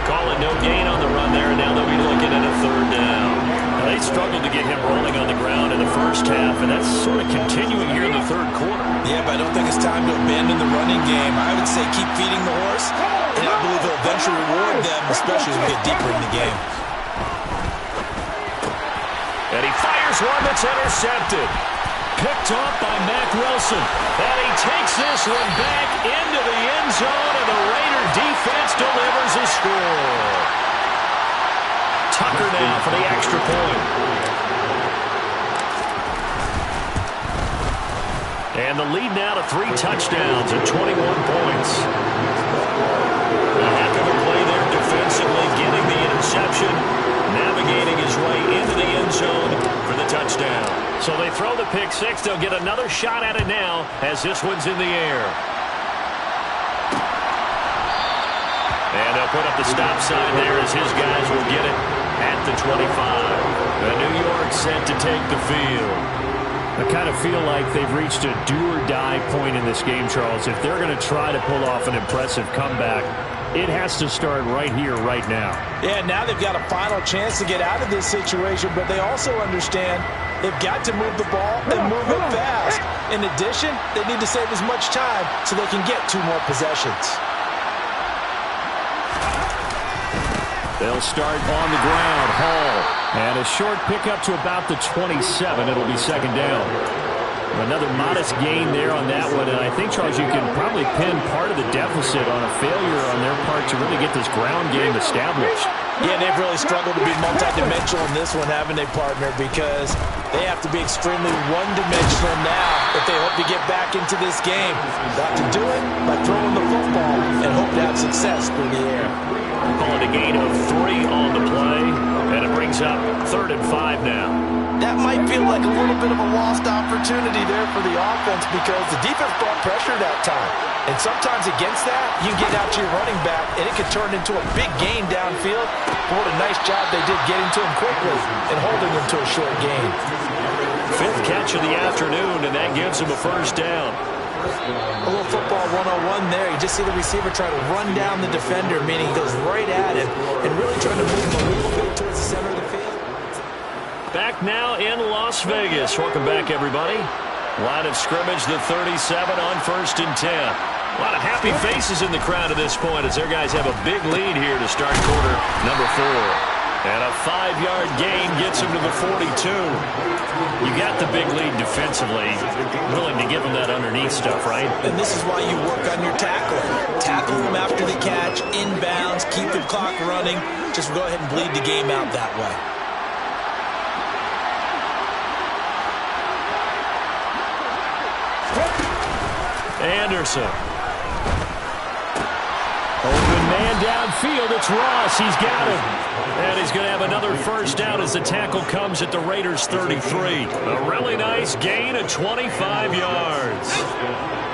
Calling no gain on the run there, and now they'll be looking at a 3rd down. Now, they struggled to get him rolling on the ground in the first half, and that's sort of continuing here in the 3rd quarter. Yeah, but I don't think it's time to abandon the running game. I would say keep feeding the horse, and I believe he'll eventually reward them, especially as we get deeper in the game. And he fires one that's intercepted. Picked off by Mack Wilson. And he takes this one back into the end zone, and the Raider defense delivers a score. Tucker now for the extra point. And the lead now to 3 touchdowns and 21 points. A heck of a play there defensively, getting the interception, navigating his way into the end zone for the touchdown. So they throw the pick 6. They'll get another shot at it now as this one's in the air. And they'll put up the stop sign there as his guys will get it at the 25. The New York set to take the field. I kind of feel like they've reached a do-or-die point in this game, Charles. If they're going to try to pull off an impressive comeback, it has to start right here, right now. Yeah, now they've got a final chance to get out of this situation, but they also understand they've got to move the ball and move it fast. In addition, they need to save as much time so they can get 2 more possessions. They'll start on the ground. Hall. And a short pickup to about the 27. It'll be 2nd down. Another modest gain there on that one. And I think, Charles, you can probably pin part of the deficit on a failure on their part to really get this ground game established. Yeah, they've really struggled to be multidimensional in this one, haven't they, partner? Because They have to be extremely one-dimensional now if they hope to get back into this game. Got to do it by throwing the football and hope to have success through the air. Calling a gain of 3 on the play, and it brings up 3rd and 5 now. That might feel like a little bit of a lost opportunity there for the offense because the defense brought pressure that time. And sometimes against that, you can get out to your running back, and it can turn into a big gain downfield. But what a nice job they did getting to him quickly and holding him to a short gain. 5th catch of the afternoon, and that gives him a 1st down. A little football 101 there. You just see the receiver try to run down the defender, meaning he goes right at him and really trying to move him a little bit towards the center of the field. Back now in Las Vegas. Welcome back, everybody. Line of scrimmage, the 37 on 1st and 10. A lot of happy faces in the crowd at this point as their guys have a big lead here to start quarter number 4. And a 5-yard gain gets him to the 42. You got the big lead defensively. Willing to give them that underneath stuff, right? And this is why you work on your tackling. Tackle them after the catch, inbounds, keep the clock running. Just go ahead and bleed the game out that way. Anderson. Open man downfield. It's Ross. He's got him. And he's going to have another 1st down as the tackle comes at the Raiders' 33. A really nice gain of 25 yards.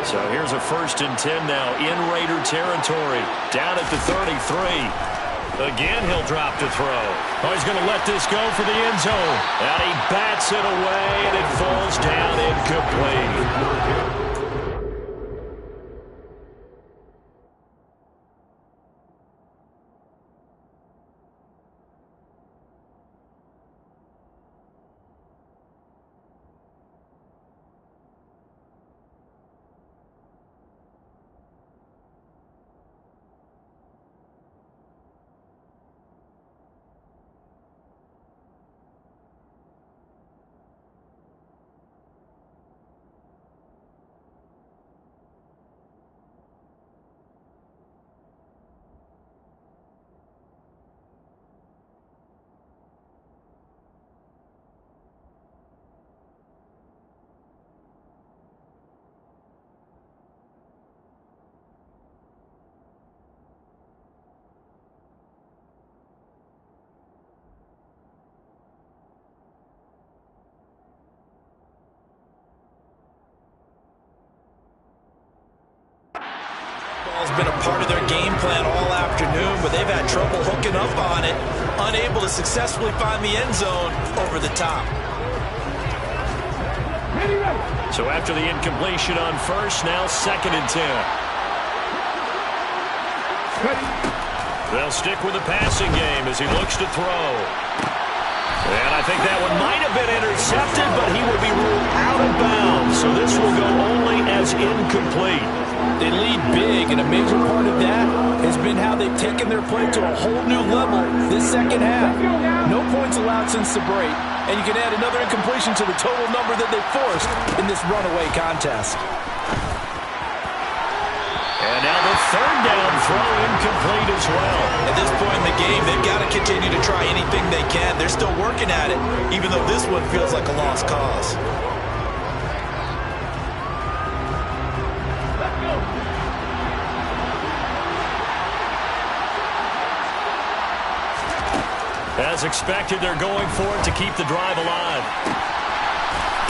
So here's a 1st and 10 now in Raider territory. Down at the 33. Again, he'll drop to throw. Oh, he's going to let this go for the end zone. And he bats it away, and it falls down incomplete. Has been a part of their game plan all afternoon, but they've had trouble hooking up on it, unable to successfully find the end zone over the top. So after the incompletion on 1st, now 2nd and 10. They'll stick with the passing game as he looks to throw. And I think that one might have been intercepted, but he will be ruled out of bounds. So this will go only as incomplete. They lead big, and a major part of that has been how they've taken their play to a whole new level this second half. No points allowed since the break, and you can add another incompletion to the total number that they forced in this runaway contest. And now the 3rd down throw incomplete as well. At this point in the game, they've got to continue to try anything they can. They're still working at it, even though this one feels like a lost cause. As expected, they're going for it to keep the drive alive.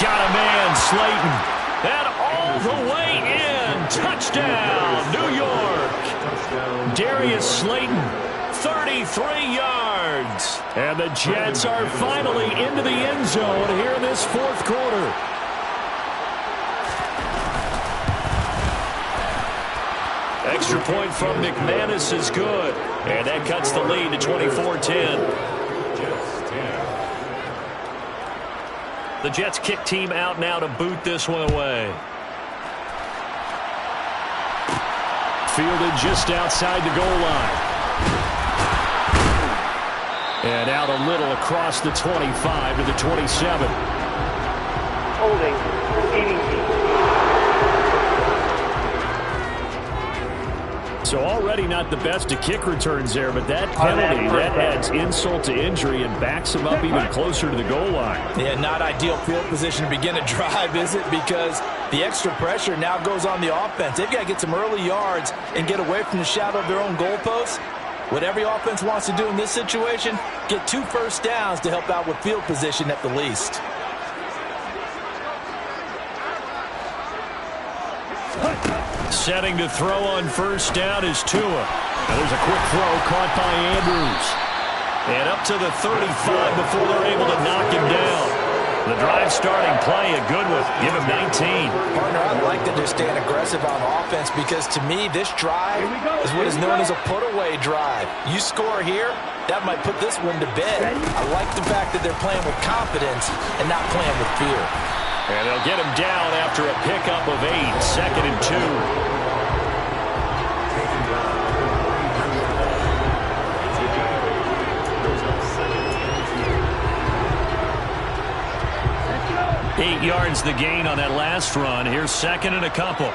Got a man, Slayton. And all the way in. Touchdown, New York. Darius Slayton, 33 yards. And the Jets are finally into the end zone here in this 4th quarter. Extra point from McManus is good. And that cuts the lead to 24-10. The Jets kick team out now to boot this one away. Fielded just outside the goal line. And out a little across the 25 to the 27. Holding. 80. So already not the best of kick returns there, but that penalty, that adds insult to injury and backs him up even closer to the goal line. Yeah, not ideal field position to begin a drive, is it? Because the extra pressure now goes on the offense. They've got to get some early yards and get away from the shadow of their own goalposts. What every offense wants to do in this situation, get 2 first downs to help out with field position at the least. Setting to throw on first down is Tua. Now there's a quick throw caught by Andrews. And up to the 35 before they're able to knock him down. The drive starting play, a good one. Give him 19. Partner, I like that they're staying aggressive on offense because to me, this drive is what is known as a put-away drive. You score here, that might put this one to bed. I like the fact that they're playing with confidence and not playing with fear. And they'll get him down after a pickup of 8, 2nd and 2. Eight yards the gain on that last run. Here's 2nd and a couple.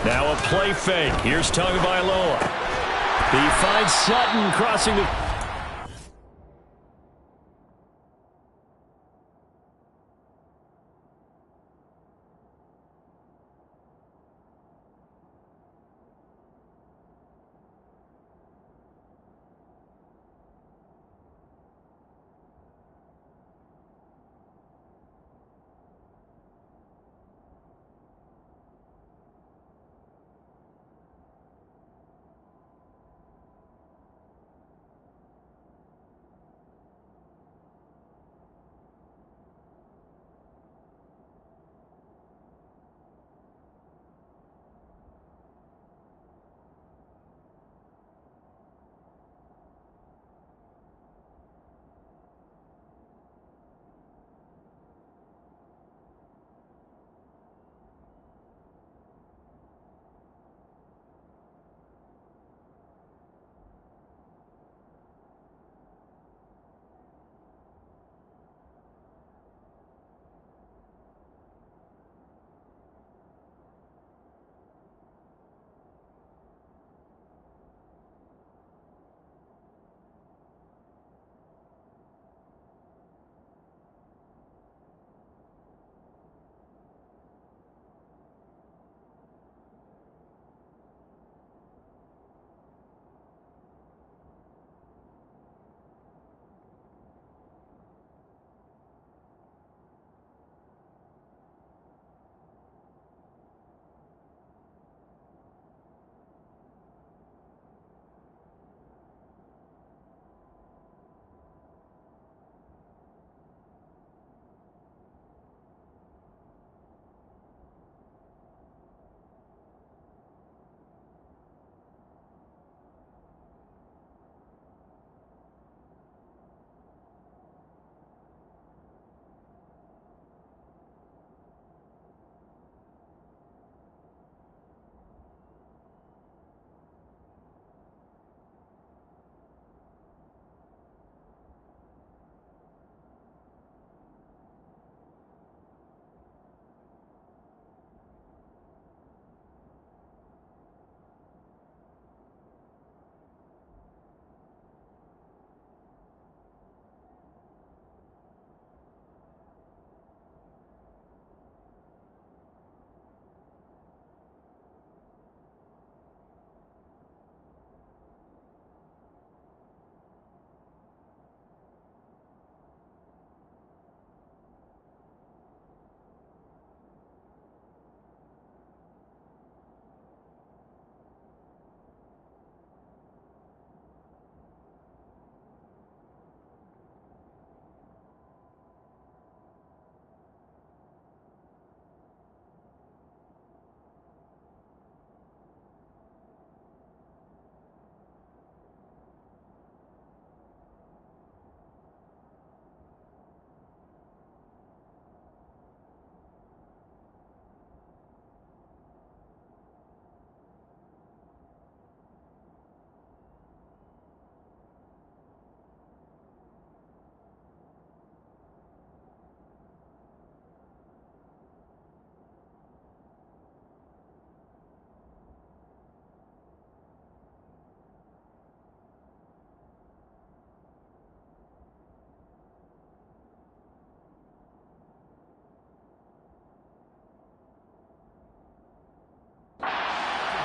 Now a play fake. Here's Tagovailoa. He finds Sutton crossing the...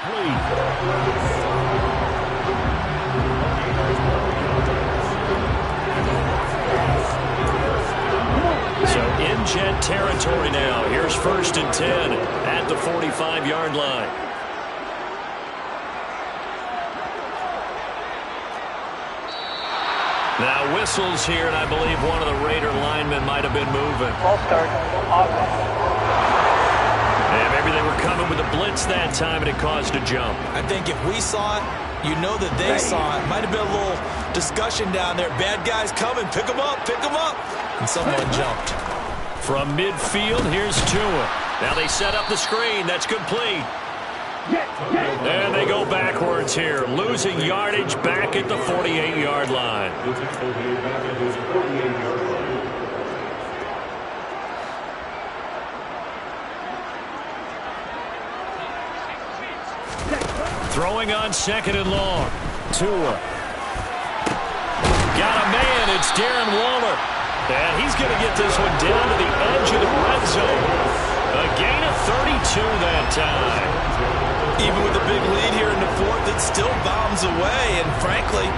complete. So in Jet territory now. Here's 1st and 10 at the 45-yard line. Now whistles here, and I believe one of the Raider linemen might have been moving. Ball start. Offense. And maybe they were coming with a blitz that time, and it caused a jump. I think if we saw it, you know that they saw it. Might have been a little discussion down there. Bad guys coming. Pick them up. Pick them up. And someone jumped. From midfield, here's Tua. Now they set up the screen. That's complete. And they go backwards here, losing yardage back at the 48-yard line. Throwing on 2nd and long. Tua. Got a man. It's Darren Waller. And he's going to get this one down to the edge of the red zone. A gain of 32 that time. Even with a big lead here in the 4th, it still bombs away. And frankly,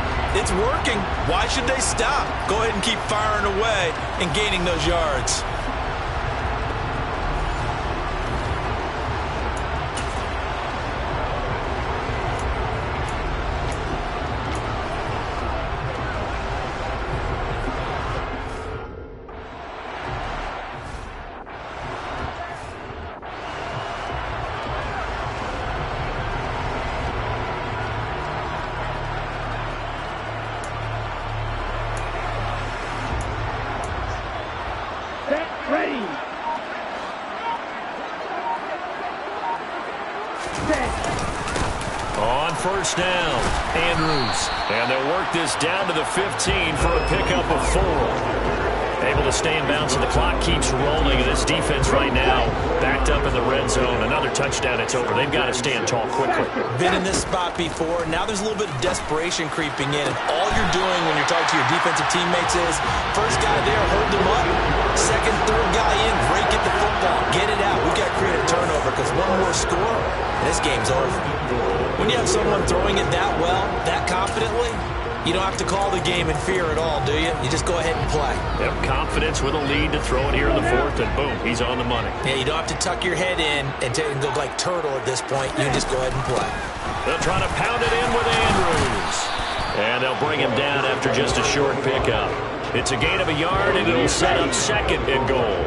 it's working. Why should they stop? Go ahead and keep firing away and gaining those yards. On 1st down, Andrews. And they'll work this down to the 15 for a pickup of 4. Able to stay in bounds, and the clock keeps rolling. And this defense right now backed up in the red zone. Another touchdown, it's over. They've got to stand tall quickly. Been in this spot before. Now there's a little bit of desperation creeping in. And all you're doing when you're talking to your defensive teammates is, first guy there, hold them up. Second, third guy in, break at the football. Get it out. We've got to create a turnover because one more score, and this game's over. When you have someone throwing it that well, that confidently, you don't have to call the game in fear at all, do you? You just go ahead and play. Yep, confidence with a lead to throw it here in the 4th, and boom, he's on the money. Yeah, you don't have to tuck your head in and look like turtle at this point. You can just go ahead and play. They'll try to pound it in with Andrews. And they'll bring him down after just a short pickup. It's a gain of a yard, and it'll set up 2nd and goal.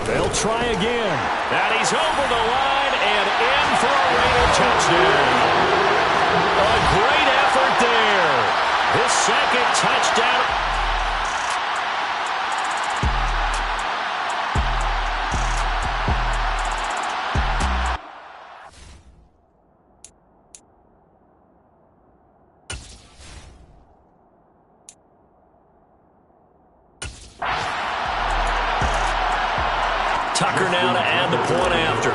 They'll try again. And he's over the line and in for a Raider touchdown. A great effort there. His 2nd touchdown. Tucker now to add the point after.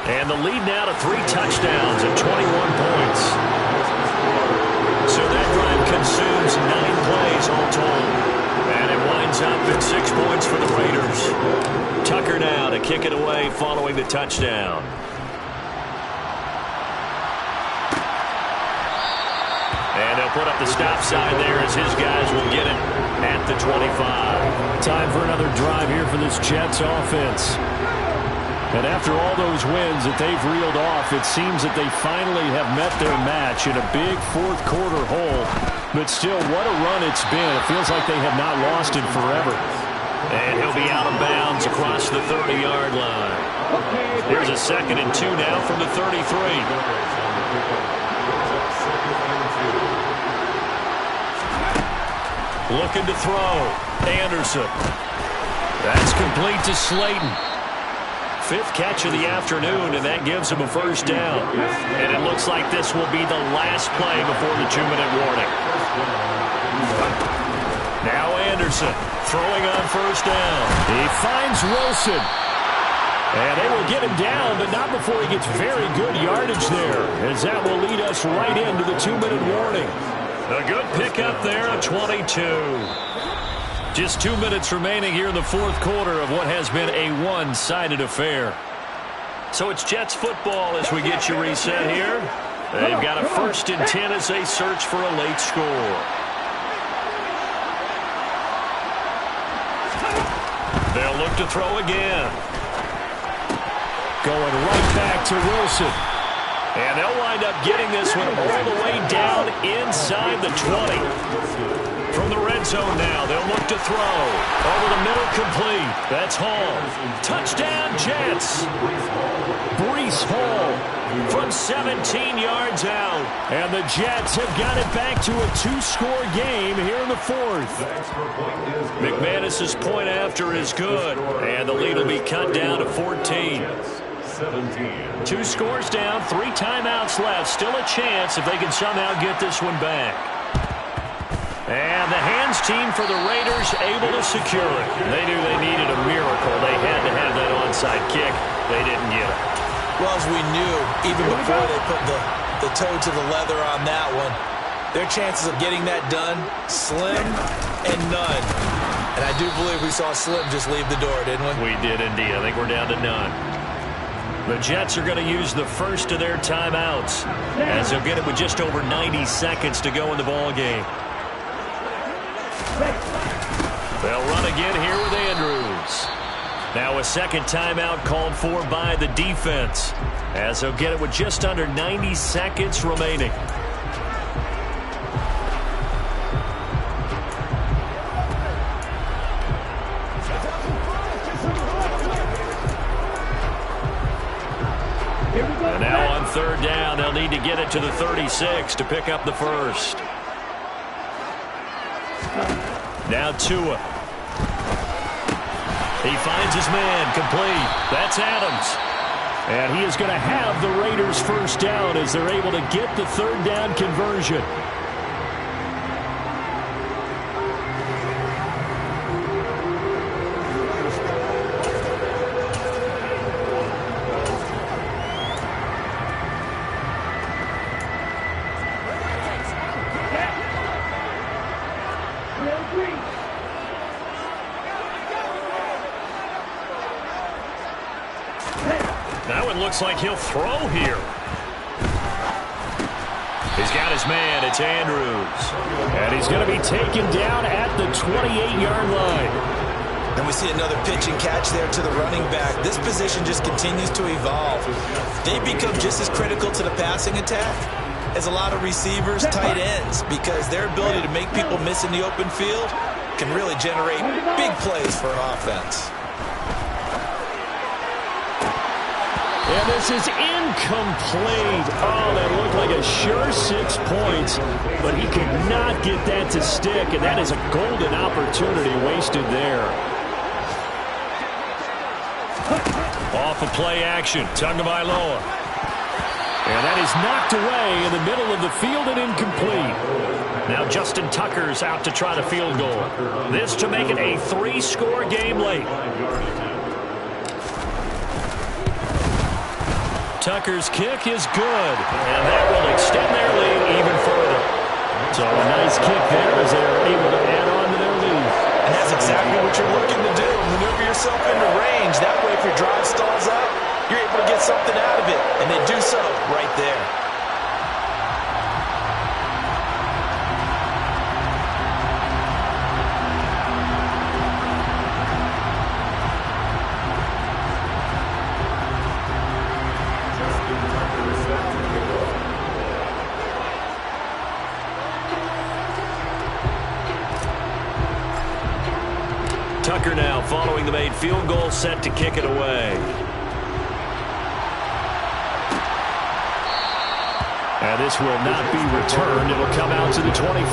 And the lead now to 3 touchdowns and 21 points. So that drive consumes 9 plays all told. And it winds up at 6 points for the Raiders. Tucker now to kick it away following the touchdown. And they'll put up the stop sign there as his guys will get it at the 25. Time for another drive here for this Jets offense. And after all those wins that they've reeled off, it seems that they finally have met their match in a big 4th quarter hole. But still, what a run it's been. It feels like they have not lost it forever. And he'll be out of bounds across the 30-yard line. Here's a 2nd and 2 now from the 33. Looking to throw. Anderson. That's complete to Slayton. 5th catch of the afternoon, and that gives him a 1st down. And it looks like this will be the last play before the 2-minute warning. Now Anderson throwing on 1st down. He finds Wilson. And they will get him down, but not before he gets very good yardage there, as that will lead us right into the 2-minute warning. A good pickup there, a 22. Just 2 minutes remaining here in the fourth quarter of what has been a one-sided affair. So it's Jets football as we get you reset here. They've got a 1st and 10 as they search for a late score. They'll look to throw again. Going right back to Wilson. And they'll wind up getting this one all the way down inside the 20. From the red zone now, they'll look to throw. Over the middle, complete. That's Hall. Touchdown, Jets. Breece Hall from 17 yards out. And the Jets have got it back to a 2-score game here in the fourth. McManus's point after is good. And the lead will be cut down to 14. 2 scores down, 3 timeouts left. Still a chance if they can somehow get this one back. And the hands team for the Raiders able to secure it. They knew they needed a miracle. They had to have that onside kick. They didn't get it. Well, as we knew, even before they put the toe to the leather on that one, their chances of getting that done, slim and none. And I do believe we saw Slim just leave the door, didn't we? We did indeed. I think we're down to none. The Jets are going to use the first of their timeouts as they'll get it with just over 90 seconds to go in the ball game. They'll run again here with Andrews. Now a second timeout called for by the defense as they'll get it with just under 90 seconds remaining. And now on 3rd down, they'll need to get it to the 36 to pick up the first. Now Tua. He finds his man, complete. That's Adams. And he is going to have the Raiders first down as they're able to get the 3rd down conversion. Now it looks like he'll throw here. He's got his man. It's Andrews. And he's going to be taken down at the 28-yard line. And we see another pitch and catch there to the running back. This position just continues to evolve. They become just as critical to the passing attack as a lot of receivers, tight ends, because their ability to make people miss in the open field can really generate big plays for an offense. And this is incomplete. Oh, that looked like a sure 6 points, but he could not get that to stick, and that is a golden opportunity wasted there. Off of play action, Tagovailoa. And that is knocked away in the middle of the field and incomplete. Now Justin Tucker's out to try the field goal. This to make it a 3-score game late. Tucker's kick is good, and that will extend their lead even further. So a nice kick there as they're able to add on to their lead. And that's exactly what you're looking to do. Maneuver yourself into range. That way, if your drive stalls out, you're able to get something out of it. And they do so right there. Tucker now following the made field goal, set to kick it away. And this will not be returned. It'll come out to the 25.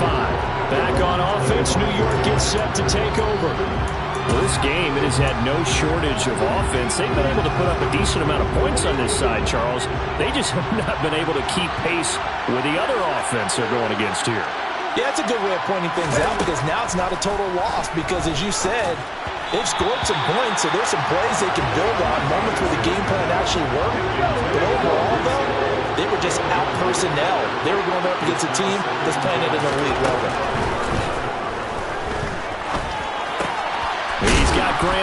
Back on offense, New York gets set to take over. Well, this game, it has had no shortage of offense. They've been able to put up a decent amount of points on this side, Charles. They just have not been able to keep pace with the other offense they're going against here. Yeah, that's a good way of pointing things out because now it's not a total loss because, as you said, they've scored some points, so there's some plays they can build on, moments where the game plan actually worked. But overall, though, they were just out-personnel. They were going up against a team that's playing at an elite level.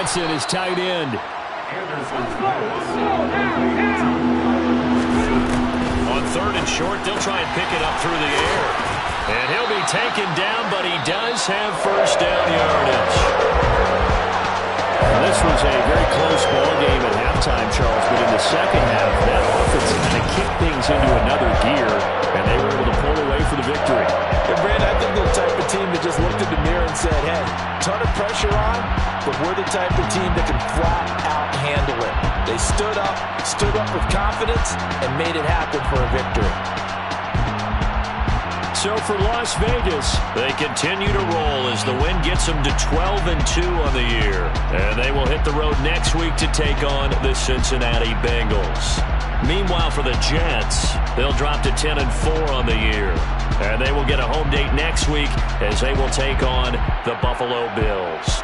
Hansen is tight end. On 3rd and short, they'll try and pick it up through the air. And he'll be taken down, but he does have first down yardage. This was a very close ball game at halftime, Charles, but in the second half, that offense kind of kicked things into another gear, and they were able to pull away for the victory. And Brandon, I think they're the type of team that just looked in the mirror and said, hey, ton of pressure on, but we're the type of team that can flat out handle it. They stood up with confidence, and made it happen for a victory. So for Las Vegas, they continue to roll as the win gets them to 12-2 on the year. And they will hit the road next week to take on the Cincinnati Bengals. Meanwhile, for the Jets, they'll drop to 10-4 on the year. And they will get a home date next week as they will take on the Buffalo Bills.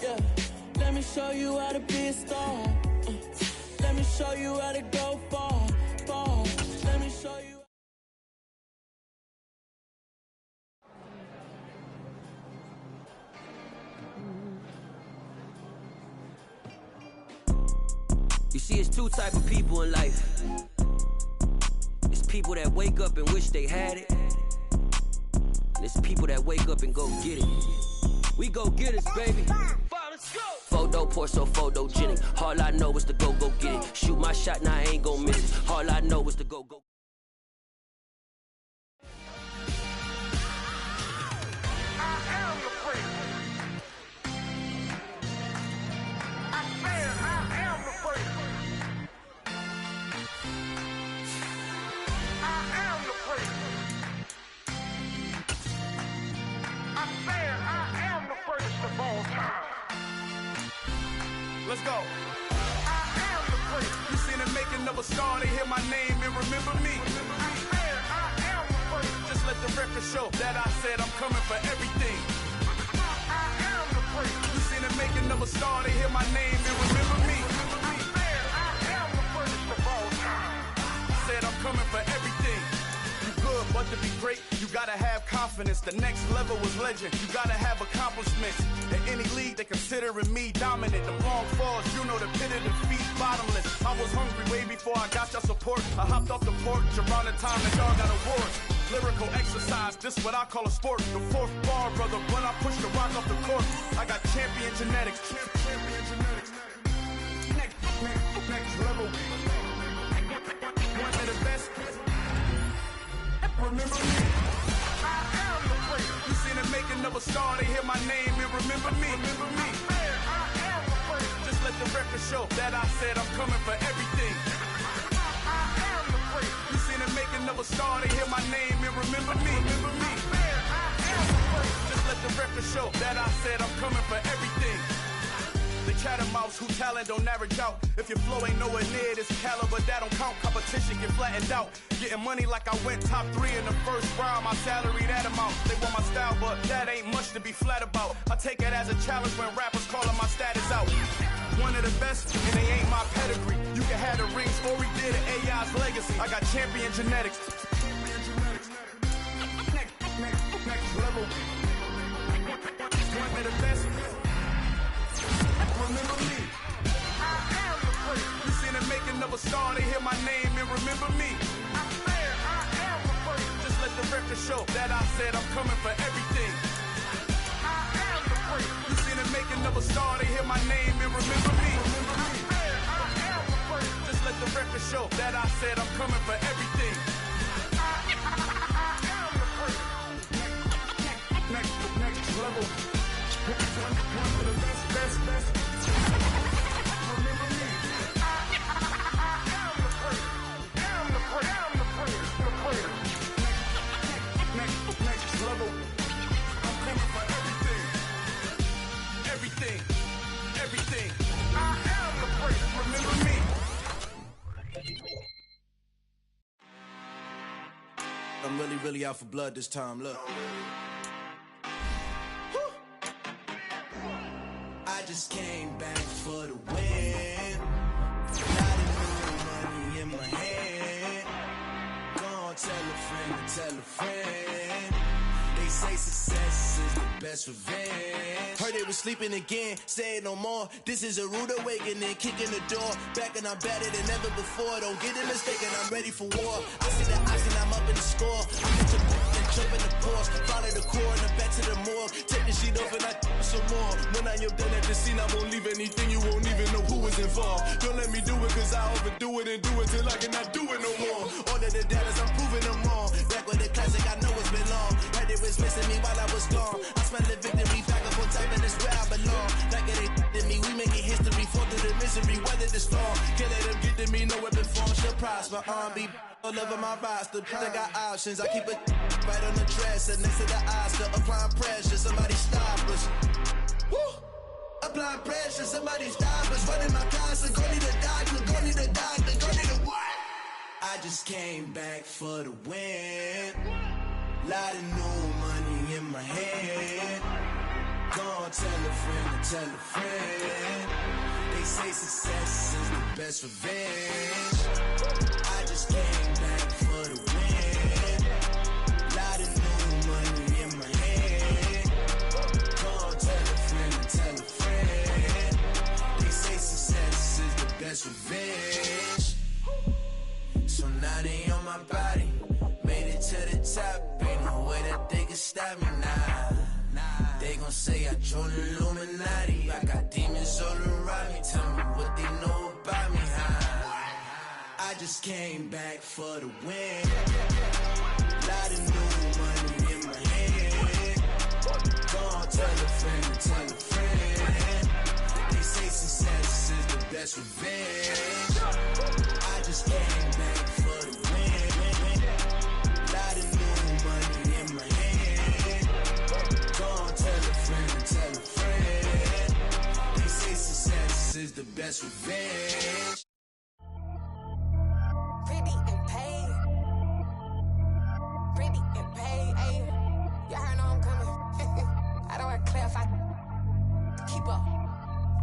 Yeah, let me show you how to be a star. Let me show you how to go far, far. Let me show you. You see, it's two type of people in life. It's people that wake up and wish they had it, and it's people that wake up and go get it. We go get it, baby. Photo pour so photogenic. All I know is to go get it. Shoot my shot, now I ain't gon' miss it. All I know is to go. Let's go. I am the prince. You seen the making of a star, they hear my name and remember me. I am the prince. Just let the record show that I said I'm coming for everything. I am the prince. You seen the making of a star, they hear my name and remember me. I am the prince of all time. Said I'm coming for everything. You good, but to be great, you gotta have confidence. The next level was legend. You gotta have accomplishments. In any league, they considering me dominant. The wrong falls, you know the pit of defeat, bottomless. I was hungry way before I got your support. I hopped off the porch around the time that y'all got awards. Lyrical exercise, this what I call a sport. The fourth bar, brother, when I push the rock off the court. I got champion genetics. Champion genetics. Next level. One of the best. Remember me. I am the prince. You seen the making of a star, they hear my name and remember me. Remember me. I am the prince. Just let the record show that I said I'm coming for everything. I am the prince. You seen the making of a star, they hear my name and remember me. Remember me. I am the prince. Just let the record show that I said I'm coming for everything. The catamounts who talent don't average out. If your flow ain't nowhere near this caliber, that don't count. Competition get flattened out. Getting money like I went top 3 in the first round. My salary that amount. They want my style, but that ain't much to be flat about. I take it as a challenge when rappers calling my status out. One of the best, and they ain't my pedigree. You can have the rings, or we did it, AI's legacy. I got champion genetics. Next level. One of the best. Remember me. I am the prince. You seen the making of a star, they hear my name and remember me. I am the prince. Just let the record show that I said I'm coming for everything. I am the prince. You seen the making of a star, they hear my name and remember me. I am the prince. Just let the record show that I said I'm coming for everything. I am the prince. Next level. One of the best. Remember me. I am the prince. I'm the prince. The prince. Next level. I'm coming for everything. Everything. I am the prince. Remember me. I'm really out for blood this time. Look. I just came back for the win. Got a new money in my hand. Gonna tell a friend. They say success is the best revenge. Heard they was sleeping again, say it no more. This is a rude awakening, kicking the door. Back and I'm better than ever before. Don't get it mistaken, I'm ready for war. I see the ox and I'm up in the score. I get your and jump in the course. Follow the core and back to the morgue. Take the sheet off and I some more. When I am done at the scene, I won't leave anything. You won't even know who was involved. Don't let me do it, cause I overdo it and do it till I cannot do it no more. All of the doubters, I'm proving them wrong. Back with the classic, I know it's been long. Heard it was missing me while I was gone. I smell the victory back up on top, and it's where I belong. Like it ain't to me, we making history. Fall through the misery, weather the storm. Can't let them get to me, no weapon form shall prosper. Be all over my roster, I got options. I keep it right on the dresser, next to the Oscar. Applying pressure, somebody stop us. Woo! Applying pressure, somebody stop us. Running my closet, go need a doctor, go need a doctor, go need a what? I just came back for the win. Lot of new money in my hand. Go on, tell a friend to tell a friend. They say success is the best revenge. I just came back for the win. Lot of new money in my hand. Go on, tell a friend to tell a friend. They say success is the best revenge. So now they on my body. Made it to the top. Ain't no way that they can stop me now. They gon' say I joined the Illuminati. I got demons all around me. Tell me what they know about me, huh? I just came back for the win. Lot of new money in my hand. Go on, tell a friend to tell a friend. They say success is the best revenge. I just came back for the win. Lot of new money in my hand. Go on, tell a friend to tell a friend. They say success is the best revenge. Pretty and paid. Pretty and paid, ayy. Y'all heard know I'm coming. I don't want to clarify. Keep up.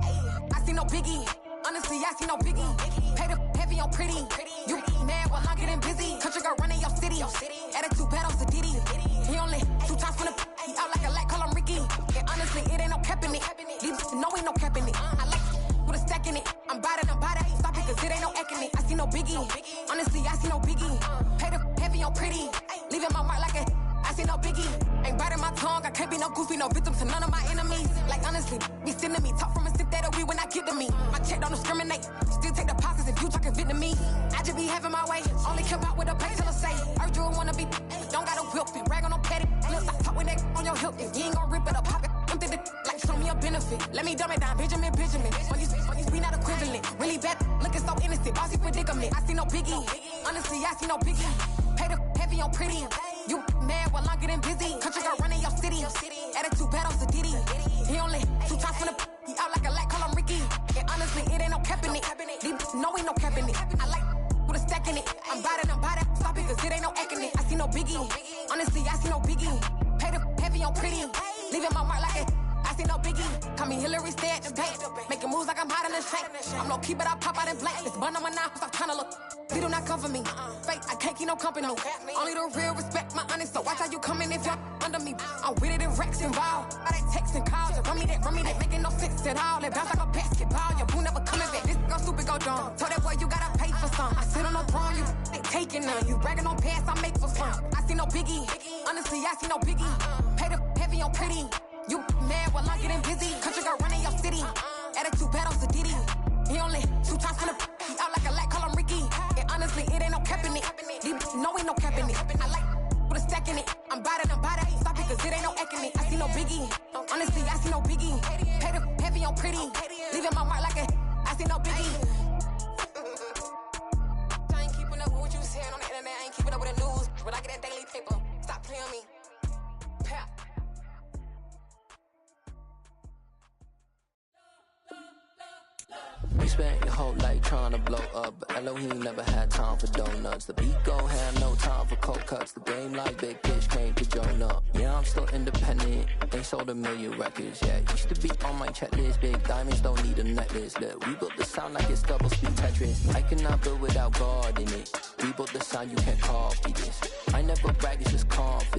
Ayy. I see no biggie. Honestly, I see no biggie. Pay the heavy on pretty. You mad while I'm getting busy. Country girl running your city. Attitude bad on Sadidi. He only 2 times from the he out like a light, call him Ricky. And honestly, it ain't no cap in it. These know ain't no cap in it. I like with a stack in it. I'm bout it. Stop it, cause it ain't no eck in it. I see no biggie. Honestly, I see no biggie. Pay the heavy on pretty. Leaving my mark like a I see no biggie. Ain't biting my tongue. I can't be no goofy, no victim to none of my enemies. Like honestly, be sending me talk from a sip that'll be when I get to me. My check don't discriminate. Still take deposits if you talking Vietnamese. I just be having my way. Only care about what the pay till I say. Urge you wanna be. Don't gotta whip it. Rag on no petty. Let's stop talk with that on your hip. If you ain't gon' rip it up, pop it. Empty the like show me a benefit. Let me dumb it down. Benjamin. When you we not equivalent. Really bad. Looking so innocent. Bossy predicament. I see no biggie. Honestly, I see no biggie. Pay the heavy on pretty. You mad while I'm getting busy. Country girl running your city. Attitude bad on Sadidi. He only 2 times from the he out like a light, call him Ricky. And honestly, it ain't no cap in it. These know ain't no cap in it. I like with a stack in it. I'm bout it. Stop it, cause it ain't no eck in it. I see no biggie. Honestly, I see no biggie. Pay the heavy on pretty. Leaving my mark like a I see no biggie. Call me Hillary, stay at the bank. Making moves like I'm hiding in shank. I'm low key, but I pop out in blank. This bun on my knife, stop trying to look. They do not come for me. Fake, I can't keep no company. Only the real respect my honest. So watch how you coming if you're under me. I'm with it in Rex involved. All they texting calls and run me that. Making no sense at all. They bounce like a basketball. Your boo never coming back. This go stupid, go dumb. Told that boy you gotta pay for some. I sit on no throne, you ain't taking none. You bragging on pants, I make for fun. I see no biggie. Honestly, I see no biggie. Pay the heavy on pretty. You mad while I'm getting busy. Country girl running your city. Attitude bad on Sadidi. He only 2 times from the he out like a light, call him Ricky. And honestly, it ain't no cap in it. These know ain't no cap in it. I like with a stack in it. I'm bout it. Stop it, cause it ain't no eck in it. I see no biggie. Honestly, I see no biggie. Pay the heavy on pretty. Leaving my mark like a I see no biggie. I ain't keeping up with what you saying on the internet. I ain't keeping up with the news. But I get that daily paper. Stop playing me. Pap. You spent your whole life trying to blow up, but Elohim never had time for donuts. The beat gon' have no time for cold cuts. The game like Big Fish came to join up. Yeah, I'm still independent. They sold 1 million records. Yeah, used to be on my checklist. Big diamonds don't need a necklace. Look, we built the sound like it's double speed Tetris. I cannot build without God in it. We built the sound, you can't copy this. I never brag, it's just confidence.